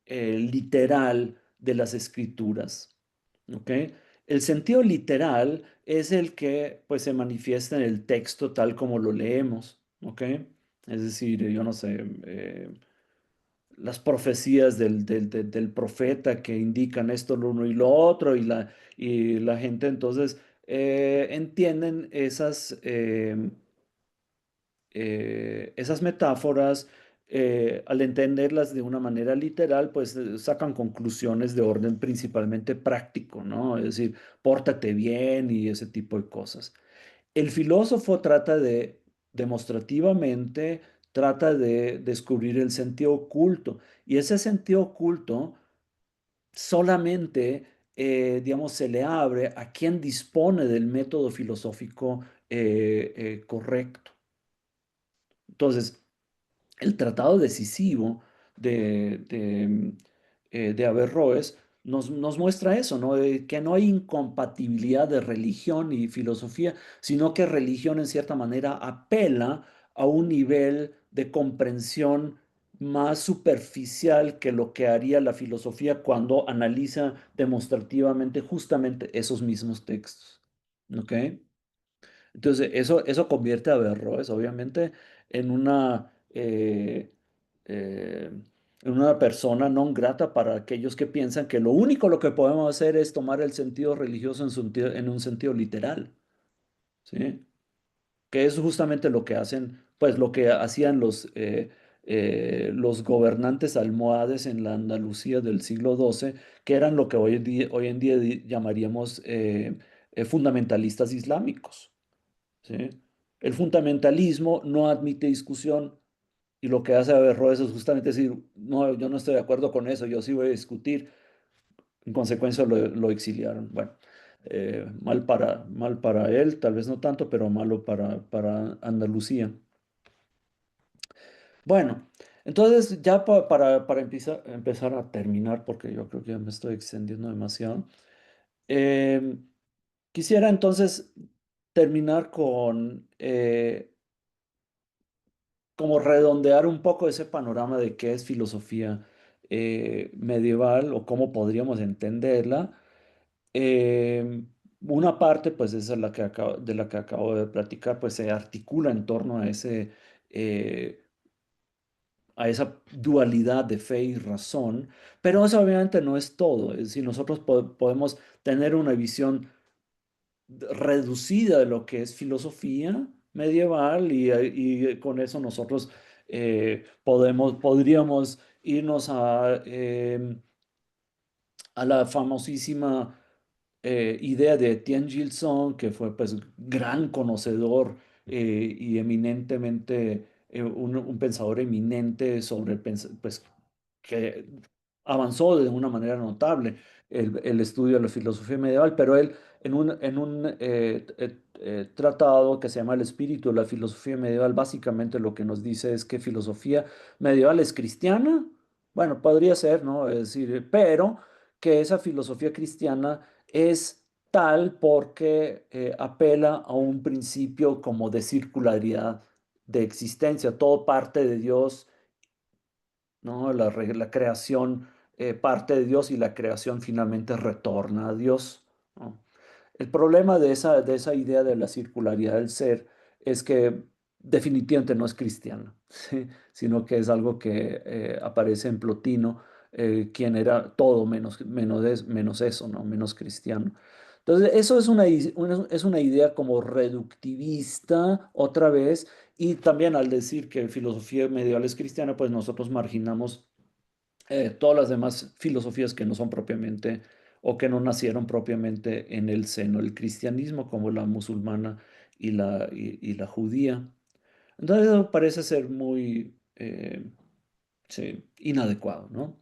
literal de las escrituras. ¿Ok? El sentido literal es el que pues se manifiesta en el texto tal como lo leemos. ¿Ok? Es decir, yo no sé, las profecías del profeta que indican esto, lo uno y lo otro, y la gente entonces entienden esas metáforas, al entenderlas de una manera literal, pues sacan conclusiones de orden principalmente práctico, ¿no? Es decir, pórtate bien y ese tipo de cosas. El filósofo trata demostrativamente, trata de descubrir el sentido oculto, y ese sentido oculto solamente, digamos, se le abre a quien dispone del método filosófico correcto. Entonces, el tratado decisivo de Averroes nos muestra eso, ¿no? De que no hay incompatibilidad de religión y filosofía, sino que religión en cierta manera apela a un nivel de comprensión más superficial que lo que haría la filosofía cuando analiza demostrativamente justamente esos mismos textos. ¿Ok? Entonces, eso convierte a Averroes, obviamente, en eh, en una persona non grata para aquellos que piensan que lo único lo que podemos hacer es tomar el sentido religioso en un sentido literal, ¿sí? Que es justamente lo que hacen, pues lo que hacían los gobernantes almohades en la Andalucía del siglo XII, que eran lo que hoy en día llamaríamos fundamentalistas islámicos. ¿Sí? El fundamentalismo no admite discusión y lo que hace Averroes es justamente decir, no, yo no estoy de acuerdo con eso, yo sí voy a discutir. En consecuencia lo exiliaron. Bueno, mal para él, tal vez no tanto, pero malo para Andalucía. Bueno, entonces ya para empezar a terminar, porque yo creo que ya me estoy extendiendo demasiado, eh, quisiera entonces terminar con como redondear un poco ese panorama de qué es filosofía medieval o cómo podríamos entenderla. Eh, una parte, pues esa es de la que acabo de platicar, pues se articula en torno eh, a esa dualidad de fe y razón, pero eso obviamente no es todo. Es decir, nosotros podemos tener una visión reducida de lo que es filosofía medieval y con eso nosotros podríamos irnos a la famosísima idea de Etienne Gilson, que fue pues gran conocedor y eminentemente, un pensador eminente sobre pues que avanzó de una manera notable el estudio de la filosofía medieval, pero él en un tratado que se llama El espíritu de la filosofía medieval, básicamente lo que nos dice es que filosofía medieval es cristiana, bueno, podría ser, ¿no? Es decir, pero que esa filosofía cristiana es tal porque apela a un principio como de circularidad de existencia, todo parte de Dios, ¿no? La creación parte de Dios y la creación finalmente retorna a Dios, ¿no? El problema de esa idea de la circularidad del ser es que definitivamente no es cristiana, ¿sí? Sino que es algo que aparece en Plotino, quien era todo menos eso, ¿no? Menos cristiano. Entonces, eso es una idea como reductivista otra vez, y también al decir que filosofía medieval es cristiana, pues nosotros marginamos todas las demás filosofías que no son propiamente o que no nacieron propiamente en el seno del cristianismo, como la musulmana y la judía. Entonces eso parece ser muy sí, inadecuado, ¿no?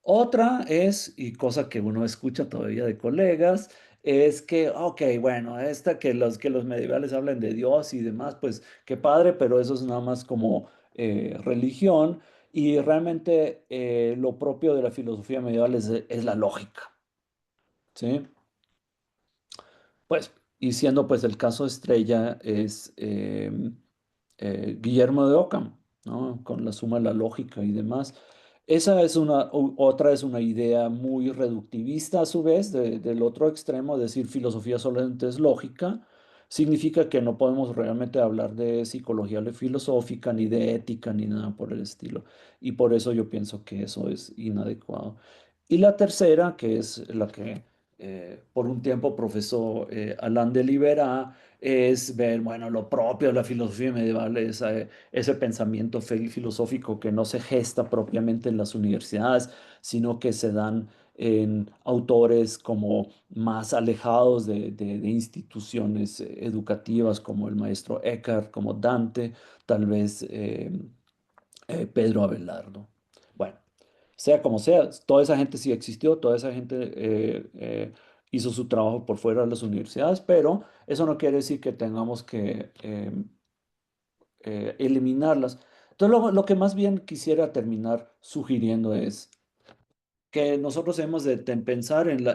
Otra es, y cosa que uno escucha todavía de colegas, es que, ok, bueno, que los medievales hablen de Dios y demás, pues qué padre, pero eso es nada más como religión, y realmente lo propio de la filosofía medieval es la lógica, ¿sí? Pues, y siendo pues el caso estrella es Guillermo de Ockham, ¿no? Con la suma de la lógica y demás. Esa es otra es una idea muy reductivista a su vez, del otro extremo, decir filosofía solamente es lógica, significa que no podemos realmente hablar de psicología filosófica, ni de ética, ni nada por el estilo. Y por eso yo pienso que eso es inadecuado. Y la tercera, que es la que por un tiempo profesó Alain de Libera, es ver, bueno, lo propio de la filosofía medieval, es ese pensamiento filosófico que no se gesta propiamente en las universidades, sino que se dan en autores como más alejados de instituciones educativas, como el maestro Eckhart, como Dante, tal vez Pedro Abelardo. Bueno, sea como sea, toda esa gente sí existió, toda esa gente hizo su trabajo por fuera de las universidades, pero eso no quiere decir que tengamos que eliminarlas. Entonces, lo que más bien quisiera terminar sugiriendo es que nosotros hemos de pensar en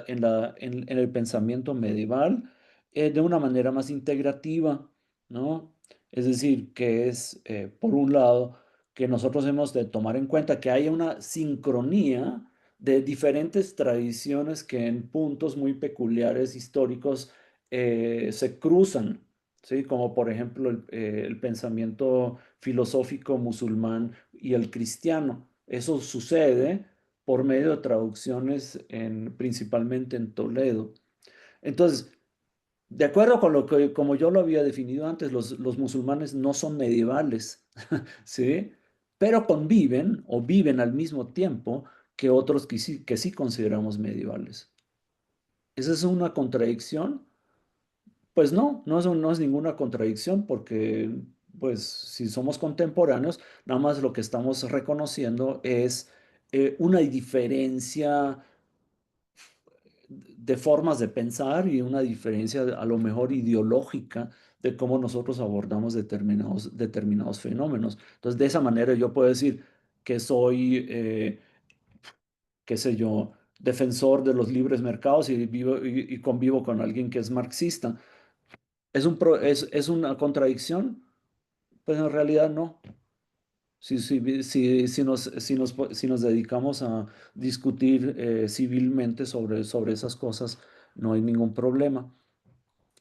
el pensamiento medieval de una manera más integrativa, ¿no? Es decir, que es, por un lado, que nosotros hemos de tomar en cuenta que hay una sincronía de diferentes tradiciones que en puntos muy peculiares históricos se cruzan, ¿sí? Como por ejemplo el pensamiento filosófico musulmán y el cristiano. Eso sucede por medio de traducciones principalmente en Toledo. Entonces, de acuerdo con lo que, como yo lo había definido antes, los musulmanes no son medievales, ¿sí? Pero conviven o viven al mismo tiempo que otros que sí consideramos medievales. ¿Esa es una contradicción? Pues no, no es ninguna contradicción porque, pues, si somos contemporáneos, nada más lo que estamos reconociendo es una diferencia de formas de pensar y una diferencia a lo mejor ideológica de cómo nosotros abordamos determinados fenómenos. Entonces, de esa manera yo puedo decir que soy, qué sé yo, defensor de los libres mercados y y convivo con alguien que es marxista. ¿Es una contradicción? Pues en realidad no. Si nos dedicamos a discutir civilmente sobre esas cosas, no hay ningún problema.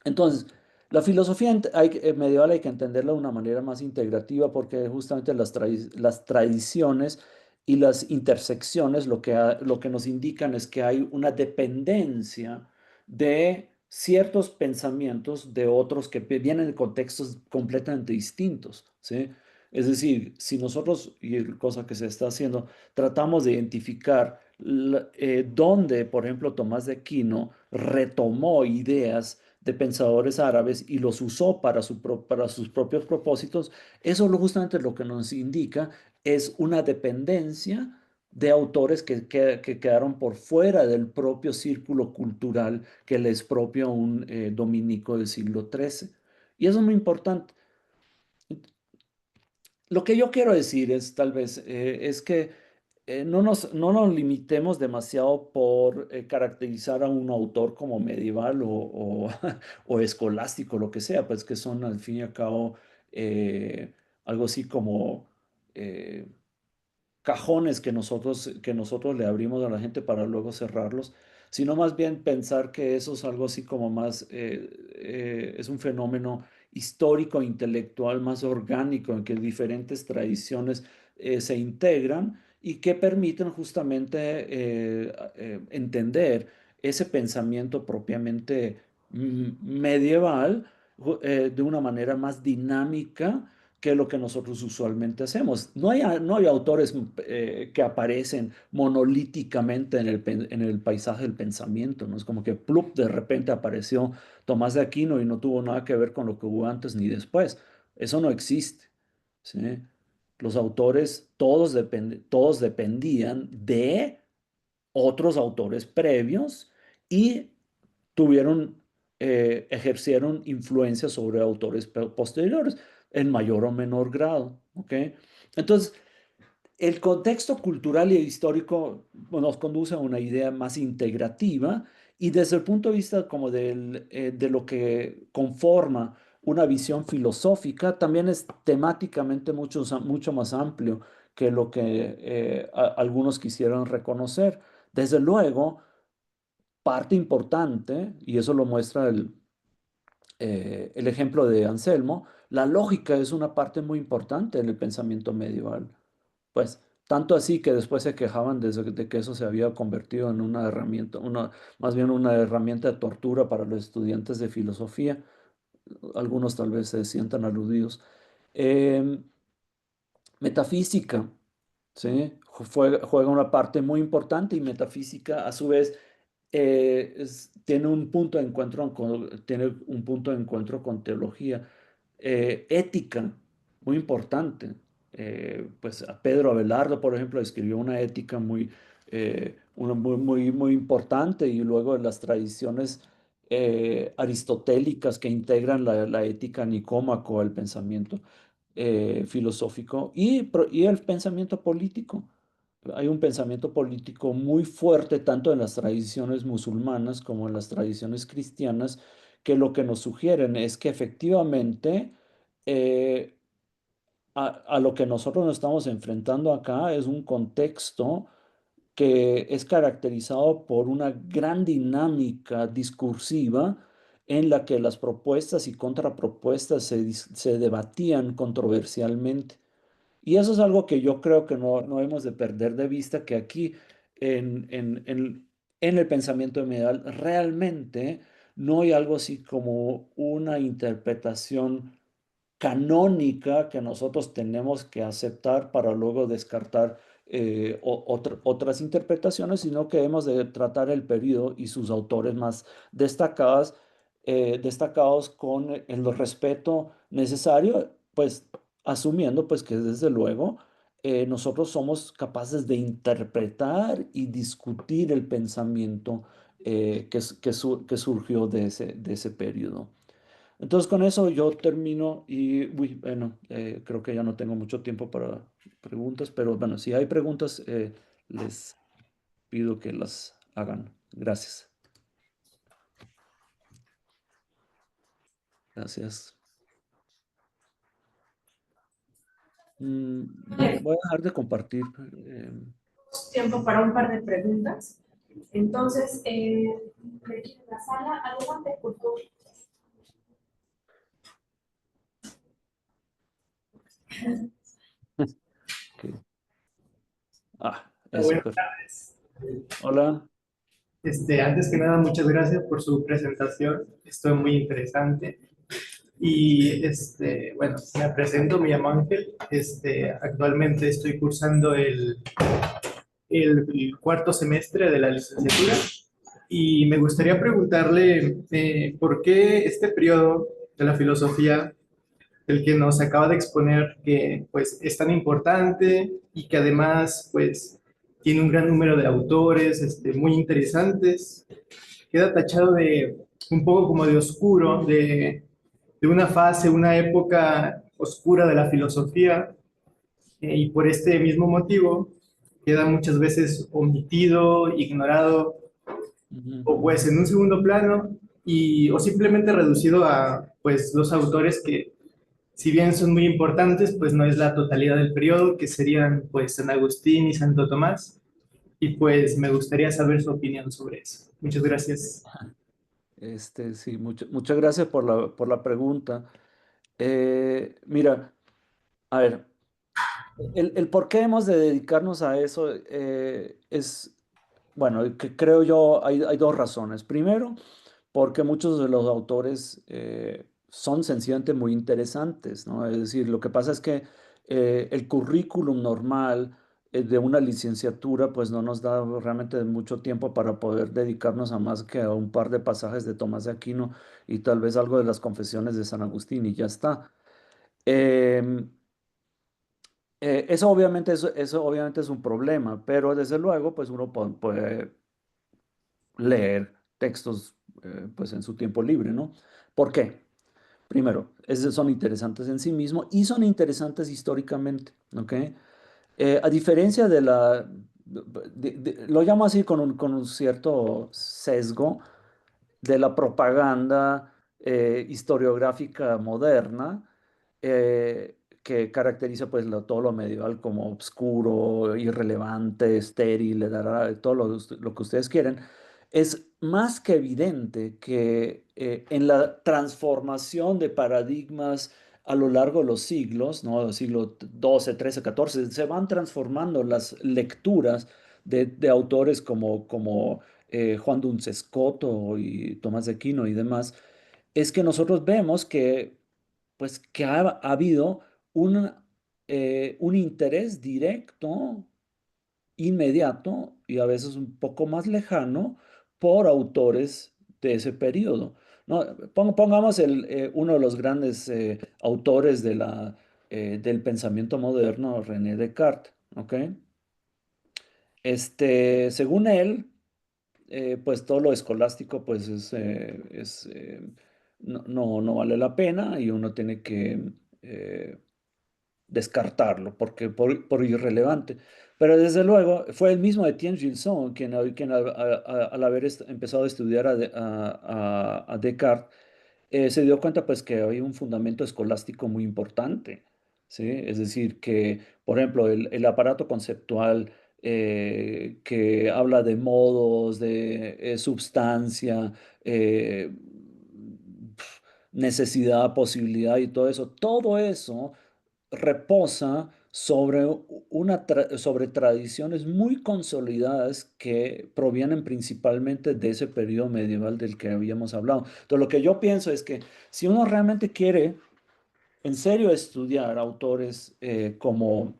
Entonces, la filosofía medieval hay que entenderla de una manera más integrativa porque justamente las tradiciones y las intersecciones lo que nos indican es que hay una dependencia de ciertos pensamientos de otros que vienen de contextos completamente distintos, ¿sí? Es decir, si nosotros, y cosa que se está haciendo, tratamos de identificar dónde, por ejemplo, Tomás de Aquino retomó ideas de pensadores árabes y los usó para sus propios propósitos, eso justamente lo que nos indica es una dependencia de autores que quedaron por fuera del propio círculo cultural que le es propio a un dominico del siglo XIII. Y eso es muy importante. Lo que yo quiero decir es, tal vez, es que no nos limitemos demasiado por caracterizar a un autor como medieval o escolástico, lo que sea, pues que son al fin y al cabo algo así como eh, cajones que nosotros le abrimos a la gente para luego cerrarlos, sino más bien pensar que eso es algo así como más, es un fenómeno histórico, intelectual, más orgánico, en que diferentes tradiciones se integran y que permiten justamente entender ese pensamiento propiamente medieval de una manera más dinámica que lo que nosotros usualmente hacemos. No hay autores que aparecen monolíticamente en el paisaje del pensamiento, ¿no? Es como que plup, de repente apareció Tomás de Aquino y no tuvo nada que ver con lo que hubo antes ni después. Eso no existe, ¿sí? Los autores todos dependían de otros autores previos y ejercieron influencia sobre autores posteriores en mayor o menor grado, ¿ok? Entonces, el contexto cultural y histórico nos conduce a una idea más integrativa y desde el punto de vista como de lo que conforma una visión filosófica, también es temáticamente mucho más amplio que lo que algunos quisieran reconocer. Desde luego, parte importante, y eso lo muestra el ejemplo de Anselmo, la lógica es una parte muy importante en el pensamiento medieval. Pues tanto así que después se quejaban de que eso se había convertido en una herramienta, más bien una herramienta de tortura para los estudiantes de filosofía. Algunos tal vez se sientan aludidos. Em, Metafísica, ¿sí? Juega una parte muy importante y metafísica a su vez tiene un punto de encuentro tiene un punto de encuentro con teología. Ética, muy importante. Pues a Pedro Abelardo, por ejemplo, escribió una ética muy importante y luego en las tradiciones aristotélicas que integran la ética nicómaco al pensamiento filosófico y el pensamiento político. Hay un pensamiento político muy fuerte tanto en las tradiciones musulmanas como en las tradiciones cristianas, que lo que nos sugieren es que efectivamente eh, a lo que nosotros nos estamos enfrentando acá es un contexto que es caracterizado por una gran dinámica discursiva en la que las propuestas y contrapropuestas se debatían controversialmente. Y eso es algo que yo creo que no hemos de perder de vista, que aquí en el pensamiento medial realmente no hay algo así como una interpretación canónica que nosotros tenemos que aceptar para luego descartar otras interpretaciones, sino que hemos de tratar el periodo y sus autores más destacados, destacados con el respeto necesario, pues asumiendo pues que desde luego nosotros somos capaces de interpretar y discutir el pensamiento que surgió de ese periodo. Entonces con eso yo termino y, uy, bueno, creo que ya no tengo mucho tiempo para preguntas, pero bueno, si hay preguntas, les pido que las hagan. Gracias. Gracias. Voy a dejar de compartir. Tiempo para un par de preguntas. Entonces, la sala, adelante, por favor. Ok. Ah, eso, Buenas perfecto. tardes. Hola. Antes que nada, muchas gracias por su presentación. Esto es muy interesante. Y bueno, me presento, me llamo Ángel. Actualmente estoy cursando el cuarto semestre de la licenciatura y me gustaría preguntarle por qué este periodo de la filosofía, el que nos acaba de exponer, que pues es tan importante y que además pues tiene un gran número de autores muy interesantes, queda tachado de un poco como de oscuro, de una fase, una época oscura de la filosofía, y por este mismo motivo queda muchas veces omitido, ignorado, Ujú, o pues en un segundo plano, o simplemente reducido a pues los autores que, si bien son muy importantes, pues no es la totalidad del periodo, que serían pues San Agustín y Santo Tomás, y pues me gustaría saber su opinión sobre eso. Muchas gracias. sí, muchas gracias por la pregunta. Mira, a ver, el por qué hemos de dedicarnos a eso bueno, que creo yo, hay dos razones. Primero, porque muchos de los autores son sencillamente muy interesantes, ¿no? Es decir, lo que pasa es que el currículum normal de una licenciatura, pues no nos da realmente mucho tiempo para poder dedicarnos a más que a un par de pasajes de Tomás de Aquino y tal vez algo de las confesiones de San Agustín y ya está. Em, eso obviamente es un problema, pero desde luego, pues uno puede leer textos pues en su tiempo libre, ¿no? ¿Por qué? Primero, esos son interesantes en sí mismos y son interesantes históricamente, ¿ok? A diferencia lo llamo así con un cierto sesgo de la propaganda historiográfica moderna, que caracteriza pues todo lo medieval como obscuro, irrelevante, estéril, todo lo que ustedes quieren. es más que evidente que en la transformación de paradigmas a lo largo de los siglos, ¿no? Los siglos XII, XIII, XIV, se van transformando las lecturas de autores como Juan Duns Scoto y Tomás de Aquino y demás, es que nosotros vemos que, pues, que ha habido un, un interés directo, inmediato y a veces un poco más lejano por autores de ese periodo, ¿no? Pongamos uno de los grandes autores del pensamiento moderno, René Descartes, ¿ok? Según él, pues todo lo escolástico pues no vale la pena y uno tiene que descartarlo porque por irrelevante. Pero desde luego fue el mismo Etienne Gilson quien al haber empezado a estudiar a Descartes, se dio cuenta pues que hay un fundamento escolástico muy importante, ¿sí? Es decir, que, por ejemplo, el aparato conceptual que habla de modos, de substancia, eh, necesidad, posibilidad y todo eso reposa sobre tradiciones muy consolidadas que provienen principalmente de ese periodo medieval del que habíamos hablado. Entonces, lo que yo pienso es que si uno realmente quiere en serio estudiar autores como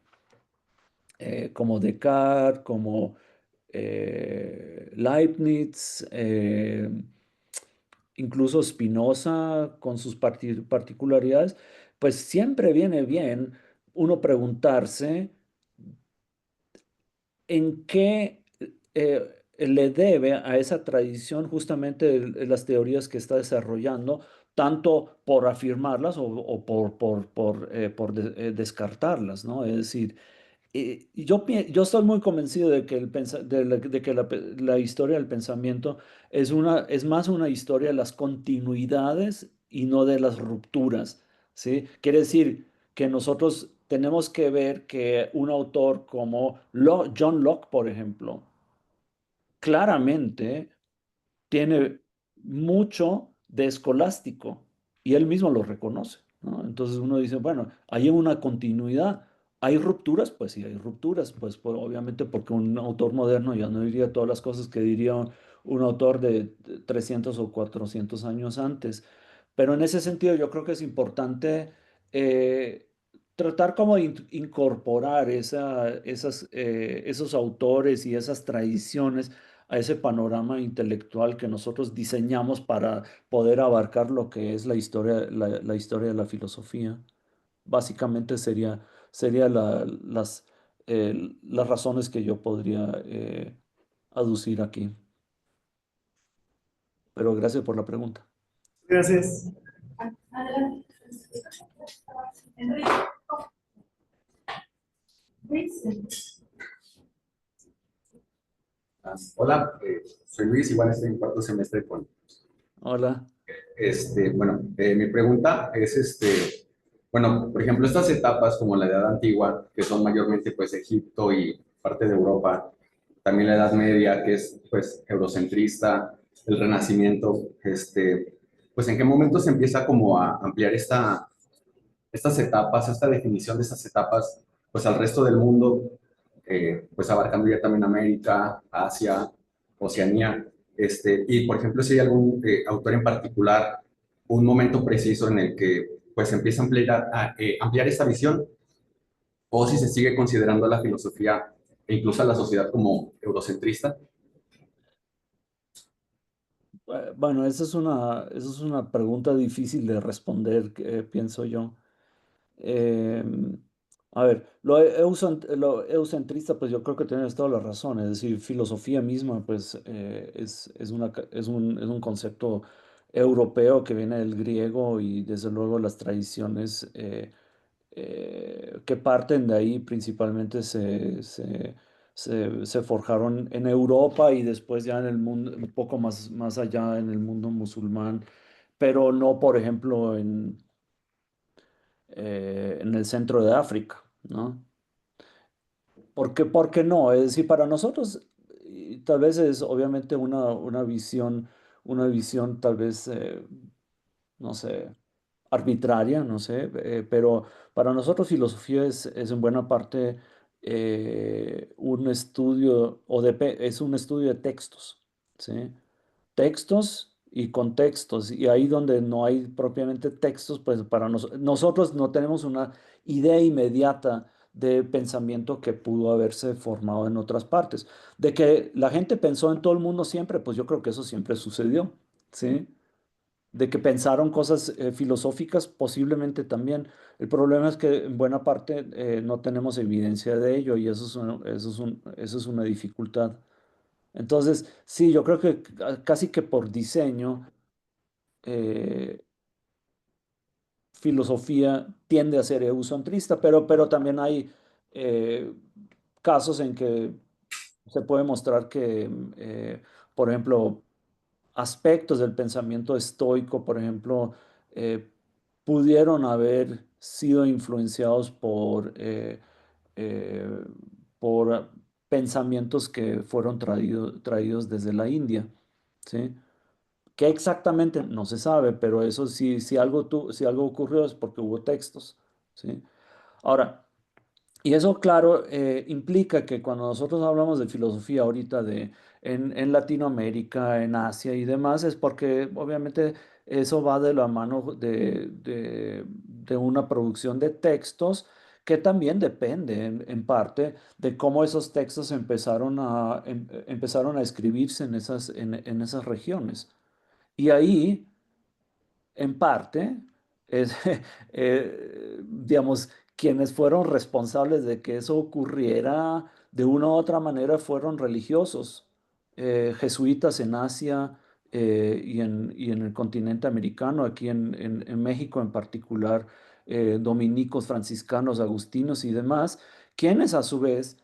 Descartes, como Leibniz, incluso Spinoza con sus particularidades, pues siempre viene bien uno preguntarse en qué le debe a esa tradición justamente las teorías que está desarrollando, tanto por afirmarlas o por descartarlas, ¿no? Es decir, yo estoy muy convencido de que, la historia del pensamiento es más una historia de las continuidades y no de las rupturas, ¿sí? Quiere decir que nosotros tenemos que ver que un autor como John Locke, por ejemplo, claramente tiene mucho de escolástico y él mismo lo reconoce, ¿no? Entonces uno dice, bueno, hay una continuidad. ¿Hay rupturas? Pues sí, hay rupturas, obviamente porque un autor moderno ya no diría todas las cosas que diría un autor de 300 o 400 años antes. Pero en ese sentido yo creo que es importante eh, tratar como de incorporar esos autores y esas tradiciones a ese panorama intelectual que nosotros diseñamos para poder abarcar lo que es la historia de la filosofía. Básicamente sería las razones que yo podría aducir aquí. Pero gracias por la pregunta. Gracias. Adelante. Enrique. Luis. Hola, soy Luis, igual estoy en cuarto semestre con, Hola. bueno, mi pregunta es, bueno, por ejemplo, estas etapas como la Edad Antigua, que son mayormente pues Egipto y parte de Europa, también la Edad Media, que es pues eurocentrista, el Renacimiento, pues en qué momento se empieza como a ampliar estas etapas, esta definición de estas etapas, pues al resto del mundo, pues abarcando ya también América, Asia, Oceanía, y por ejemplo, si hay algún autor en particular, un momento preciso en el que pues empieza a ampliar esta visión, o si se sigue considerando a la filosofía e incluso a la sociedad como eurocentrista. Bueno, esa es una pregunta difícil de responder, pienso yo. Em, a ver, lo eucentrista, pues yo creo que tienes toda la razón. Es decir, filosofía misma, pues es un concepto europeo que viene del griego y desde luego las tradiciones que parten de ahí principalmente se forjaron en Europa y después ya en el mundo, un poco más allá en el mundo musulmán, pero no, por ejemplo, en el centro de África, ¿no? ¿Por qué no? Es decir, para nosotros, y tal vez es obviamente una visión tal vez, no sé, arbitraria, no sé, pero para nosotros filosofía es en buena parte un estudio, es un estudio de textos, ¿sí? Textos y contextos, y ahí donde no hay propiamente textos, pues para nosotros no tenemos una idea inmediata de pensamiento que pudo haberse formado en otras partes. De que la gente pensó en todo el mundo siempre, pues yo creo que eso siempre sucedió, ¿sí? De que pensaron cosas filosóficas, posiblemente también. El problema es que en buena parte no tenemos evidencia de ello y eso es una dificultad. Entonces, sí, yo creo que casi que por diseño, eh, filosofía tiende a ser egocentrista, pero también hay eh, casos en que se puede mostrar que, por ejemplo, aspectos del pensamiento estoico, por ejemplo, eh, pudieron haber sido influenciados eh, por pensamientos que fueron traídos desde la India, ¿sí? ¿Qué exactamente? No se sabe, pero eso sí, si algo ocurrió es porque hubo textos, ¿sí? Ahora, y eso, claro, implica que cuando nosotros hablamos de filosofía ahorita en Latinoamérica, en Asia y demás, es porque obviamente eso va de la mano de una producción de textos que también depende en parte de cómo esos textos empezaron a escribirse en esas regiones. Y ahí en parte, es, digamos, quienes fueron responsables de que eso ocurriera de una u otra manera fueron religiosos, jesuitas en Asia y en el continente americano, aquí en México en particular, dominicos, franciscanos, agustinos y demás, quienes a su vez,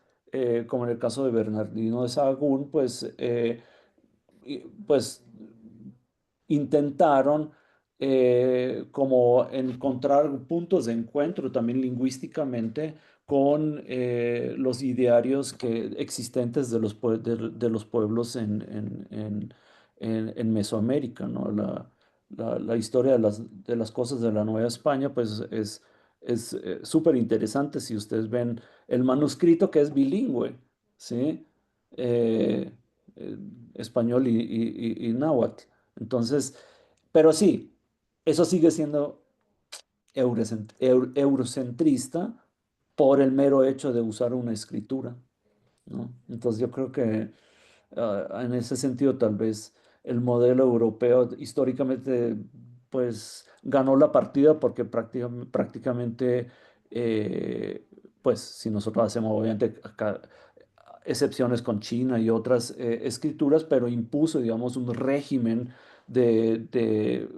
como en el caso de Bernardino de Sahagún, pues intentaron como encontrar puntos de encuentro también lingüísticamente con los idearios existentes de los pueblos en Mesoamérica, ¿no? La historia de las cosas de la Nueva España, pues es súper interesante si ustedes ven el manuscrito que es bilingüe, ¿sí? Eh, eh, español y náhuatl. Entonces, pero sí, eso sigue siendo eurocentrista por el mero hecho de usar una escritura, ¿no? Entonces yo creo que en ese sentido tal vez el modelo europeo históricamente pues ganó la partida porque prácticamente pues si nosotros hacemos obviamente acá excepciones con China y otras escrituras, pero impuso, digamos, un régimen de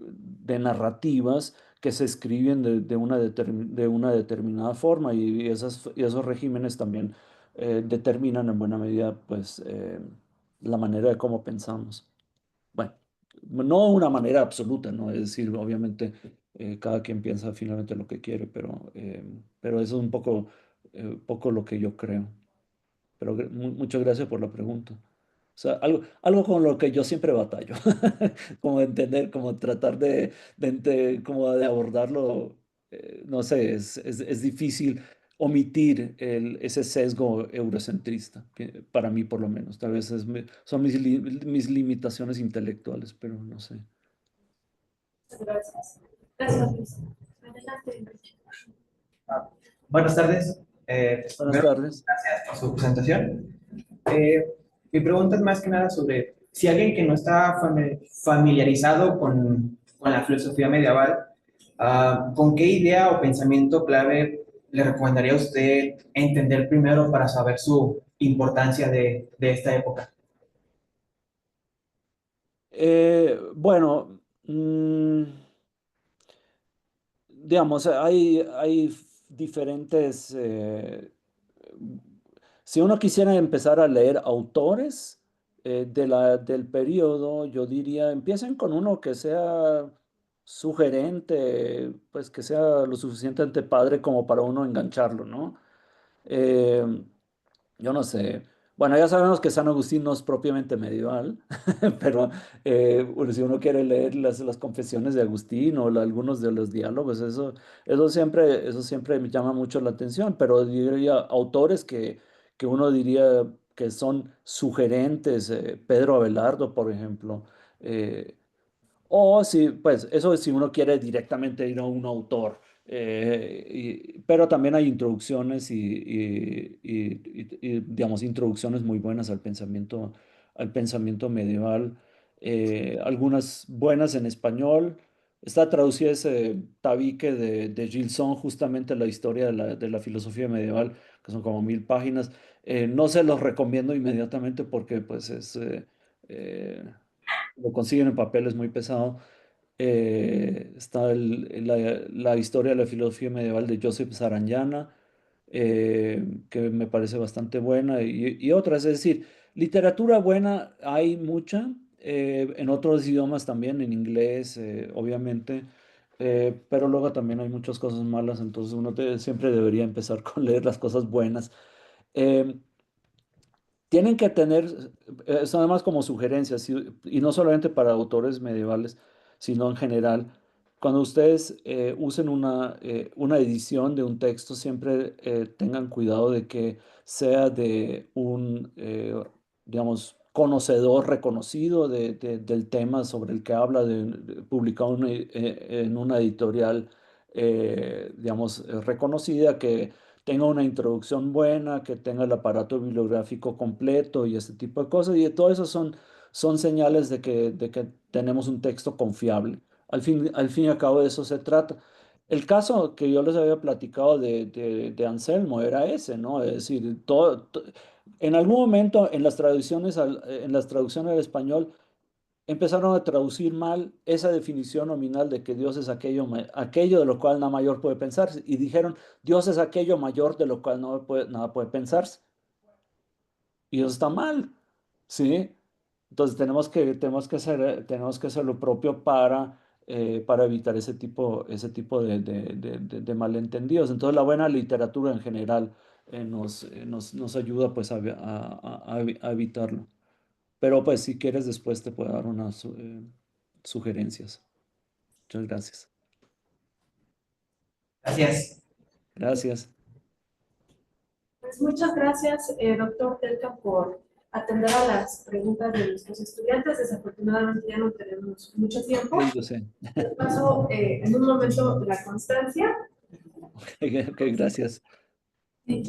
narrativas que se escriben de una determinada forma y esos regímenes también determinan en buena medida, pues, la manera de cómo pensamos. Bueno, no una manera absoluta, ¿no? Es decir, obviamente, cada quien piensa finalmente lo que quiere, pero eso es un poco lo que yo creo. Pero muchas gracias por la pregunta. O sea, algo con lo que yo siempre batallo, como entender, como tratar como de abordarlo, no sé, es difícil omitir ese sesgo eurocentrista, para mí por lo menos. Tal vez son mis limitaciones intelectuales, pero no sé. Gracias. Gracias, Luis. Adelante, Enrique. Ah, Buenas tardes. Buenas Primero, tardes. gracias por su presentación. Eh, Mi pregunta es más que nada sobre si alguien que no está familiarizado con la filosofía medieval, ¿con qué idea o pensamiento clave le recomendaría a usted entender primero para saber su importancia de esta época? Bueno, digamos, hay diferentes... si uno quisiera empezar a leer autores del periodo, yo diría, empiecen con uno que sea sugerente, pues que sea lo suficientemente padre como para uno engancharlo, ¿no? Eh, yo no sé, Bueno, ya sabemos que San Agustín no es propiamente medieval, pero bueno, si uno quiere leer las confesiones de Agustín o algunos de los diálogos, eso siempre me llama mucho la atención, pero diría autores que uno diría que son sugerentes, Pedro Abelardo, por ejemplo, eh, o si, pues eso es si uno quiere directamente ir a un autor. Pero también hay introducciones digamos, introducciones muy buenas al pensamiento medieval. Algunas buenas en español. Está traducida ese tabique de Gilson, justamente la historia de la filosofía medieval, que son como 1000 páginas. No se los recomiendo inmediatamente porque pues eh, lo consiguen en papel, es muy pesado. Está la historia de la filosofía medieval de Joseph Sarañana, que me parece bastante buena, y otras. Es decir, literatura buena hay mucha, en otros idiomas también, en inglés, obviamente, pero luego también hay muchas cosas malas, entonces siempre debería empezar con leer las cosas buenas. Em, Tienen que tener, son además como sugerencias, y no solamente para autores medievales, sino en general. Cuando ustedes usen una edición de un texto, siempre tengan cuidado de que sea de un, digamos, conocedor reconocido del tema sobre el que habla, publicado en una editorial, digamos, reconocida, que tenga una introducción buena, que tenga el aparato bibliográfico completo y este tipo de cosas. Y todo eso son señales de que tenemos un texto confiable. Al fin y al cabo de eso se trata. El caso que yo les había platicado de Anselmo era ese, ¿no? Es decir, en algún momento en las traducciones al español, empezaron a traducir mal esa definición nominal de que Dios es aquello de lo cual nada mayor puede pensarse. Y dijeron, Dios es aquello mayor de lo cual nada puede pensarse. Y eso está mal, ¿sí? Entonces tenemos que hacer lo propio para evitar ese tipo de malentendidos. Entonces la buena literatura en general nos ayuda pues a evitarlo. Pero pues si quieres después te puedo dar unas sugerencias. Muchas gracias. Gracias. Gracias. Pues muchas gracias, doctor Telka, por atender a las preguntas de nuestros estudiantes. Desafortunadamente ya no tenemos mucho tiempo. Sí, yo sé. Te paso en un momento la constancia. Ok, gracias. Sí.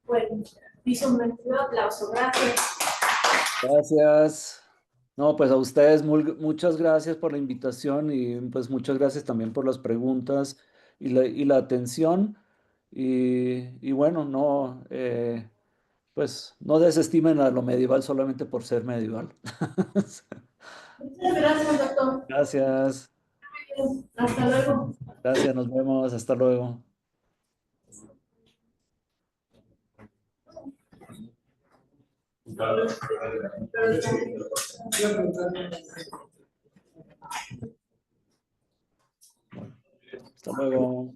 Bueno, hizo un merecido aplauso. Gracias. Gracias. No, pues a ustedes muchas gracias por la invitación y pues muchas gracias también por las preguntas y la atención. Y bueno, pues no desestimen a lo medieval solamente por ser medieval. Muchas gracias, doctor. Gracias. Hasta luego. Gracias, nos vemos. Hasta luego. Hasta luego.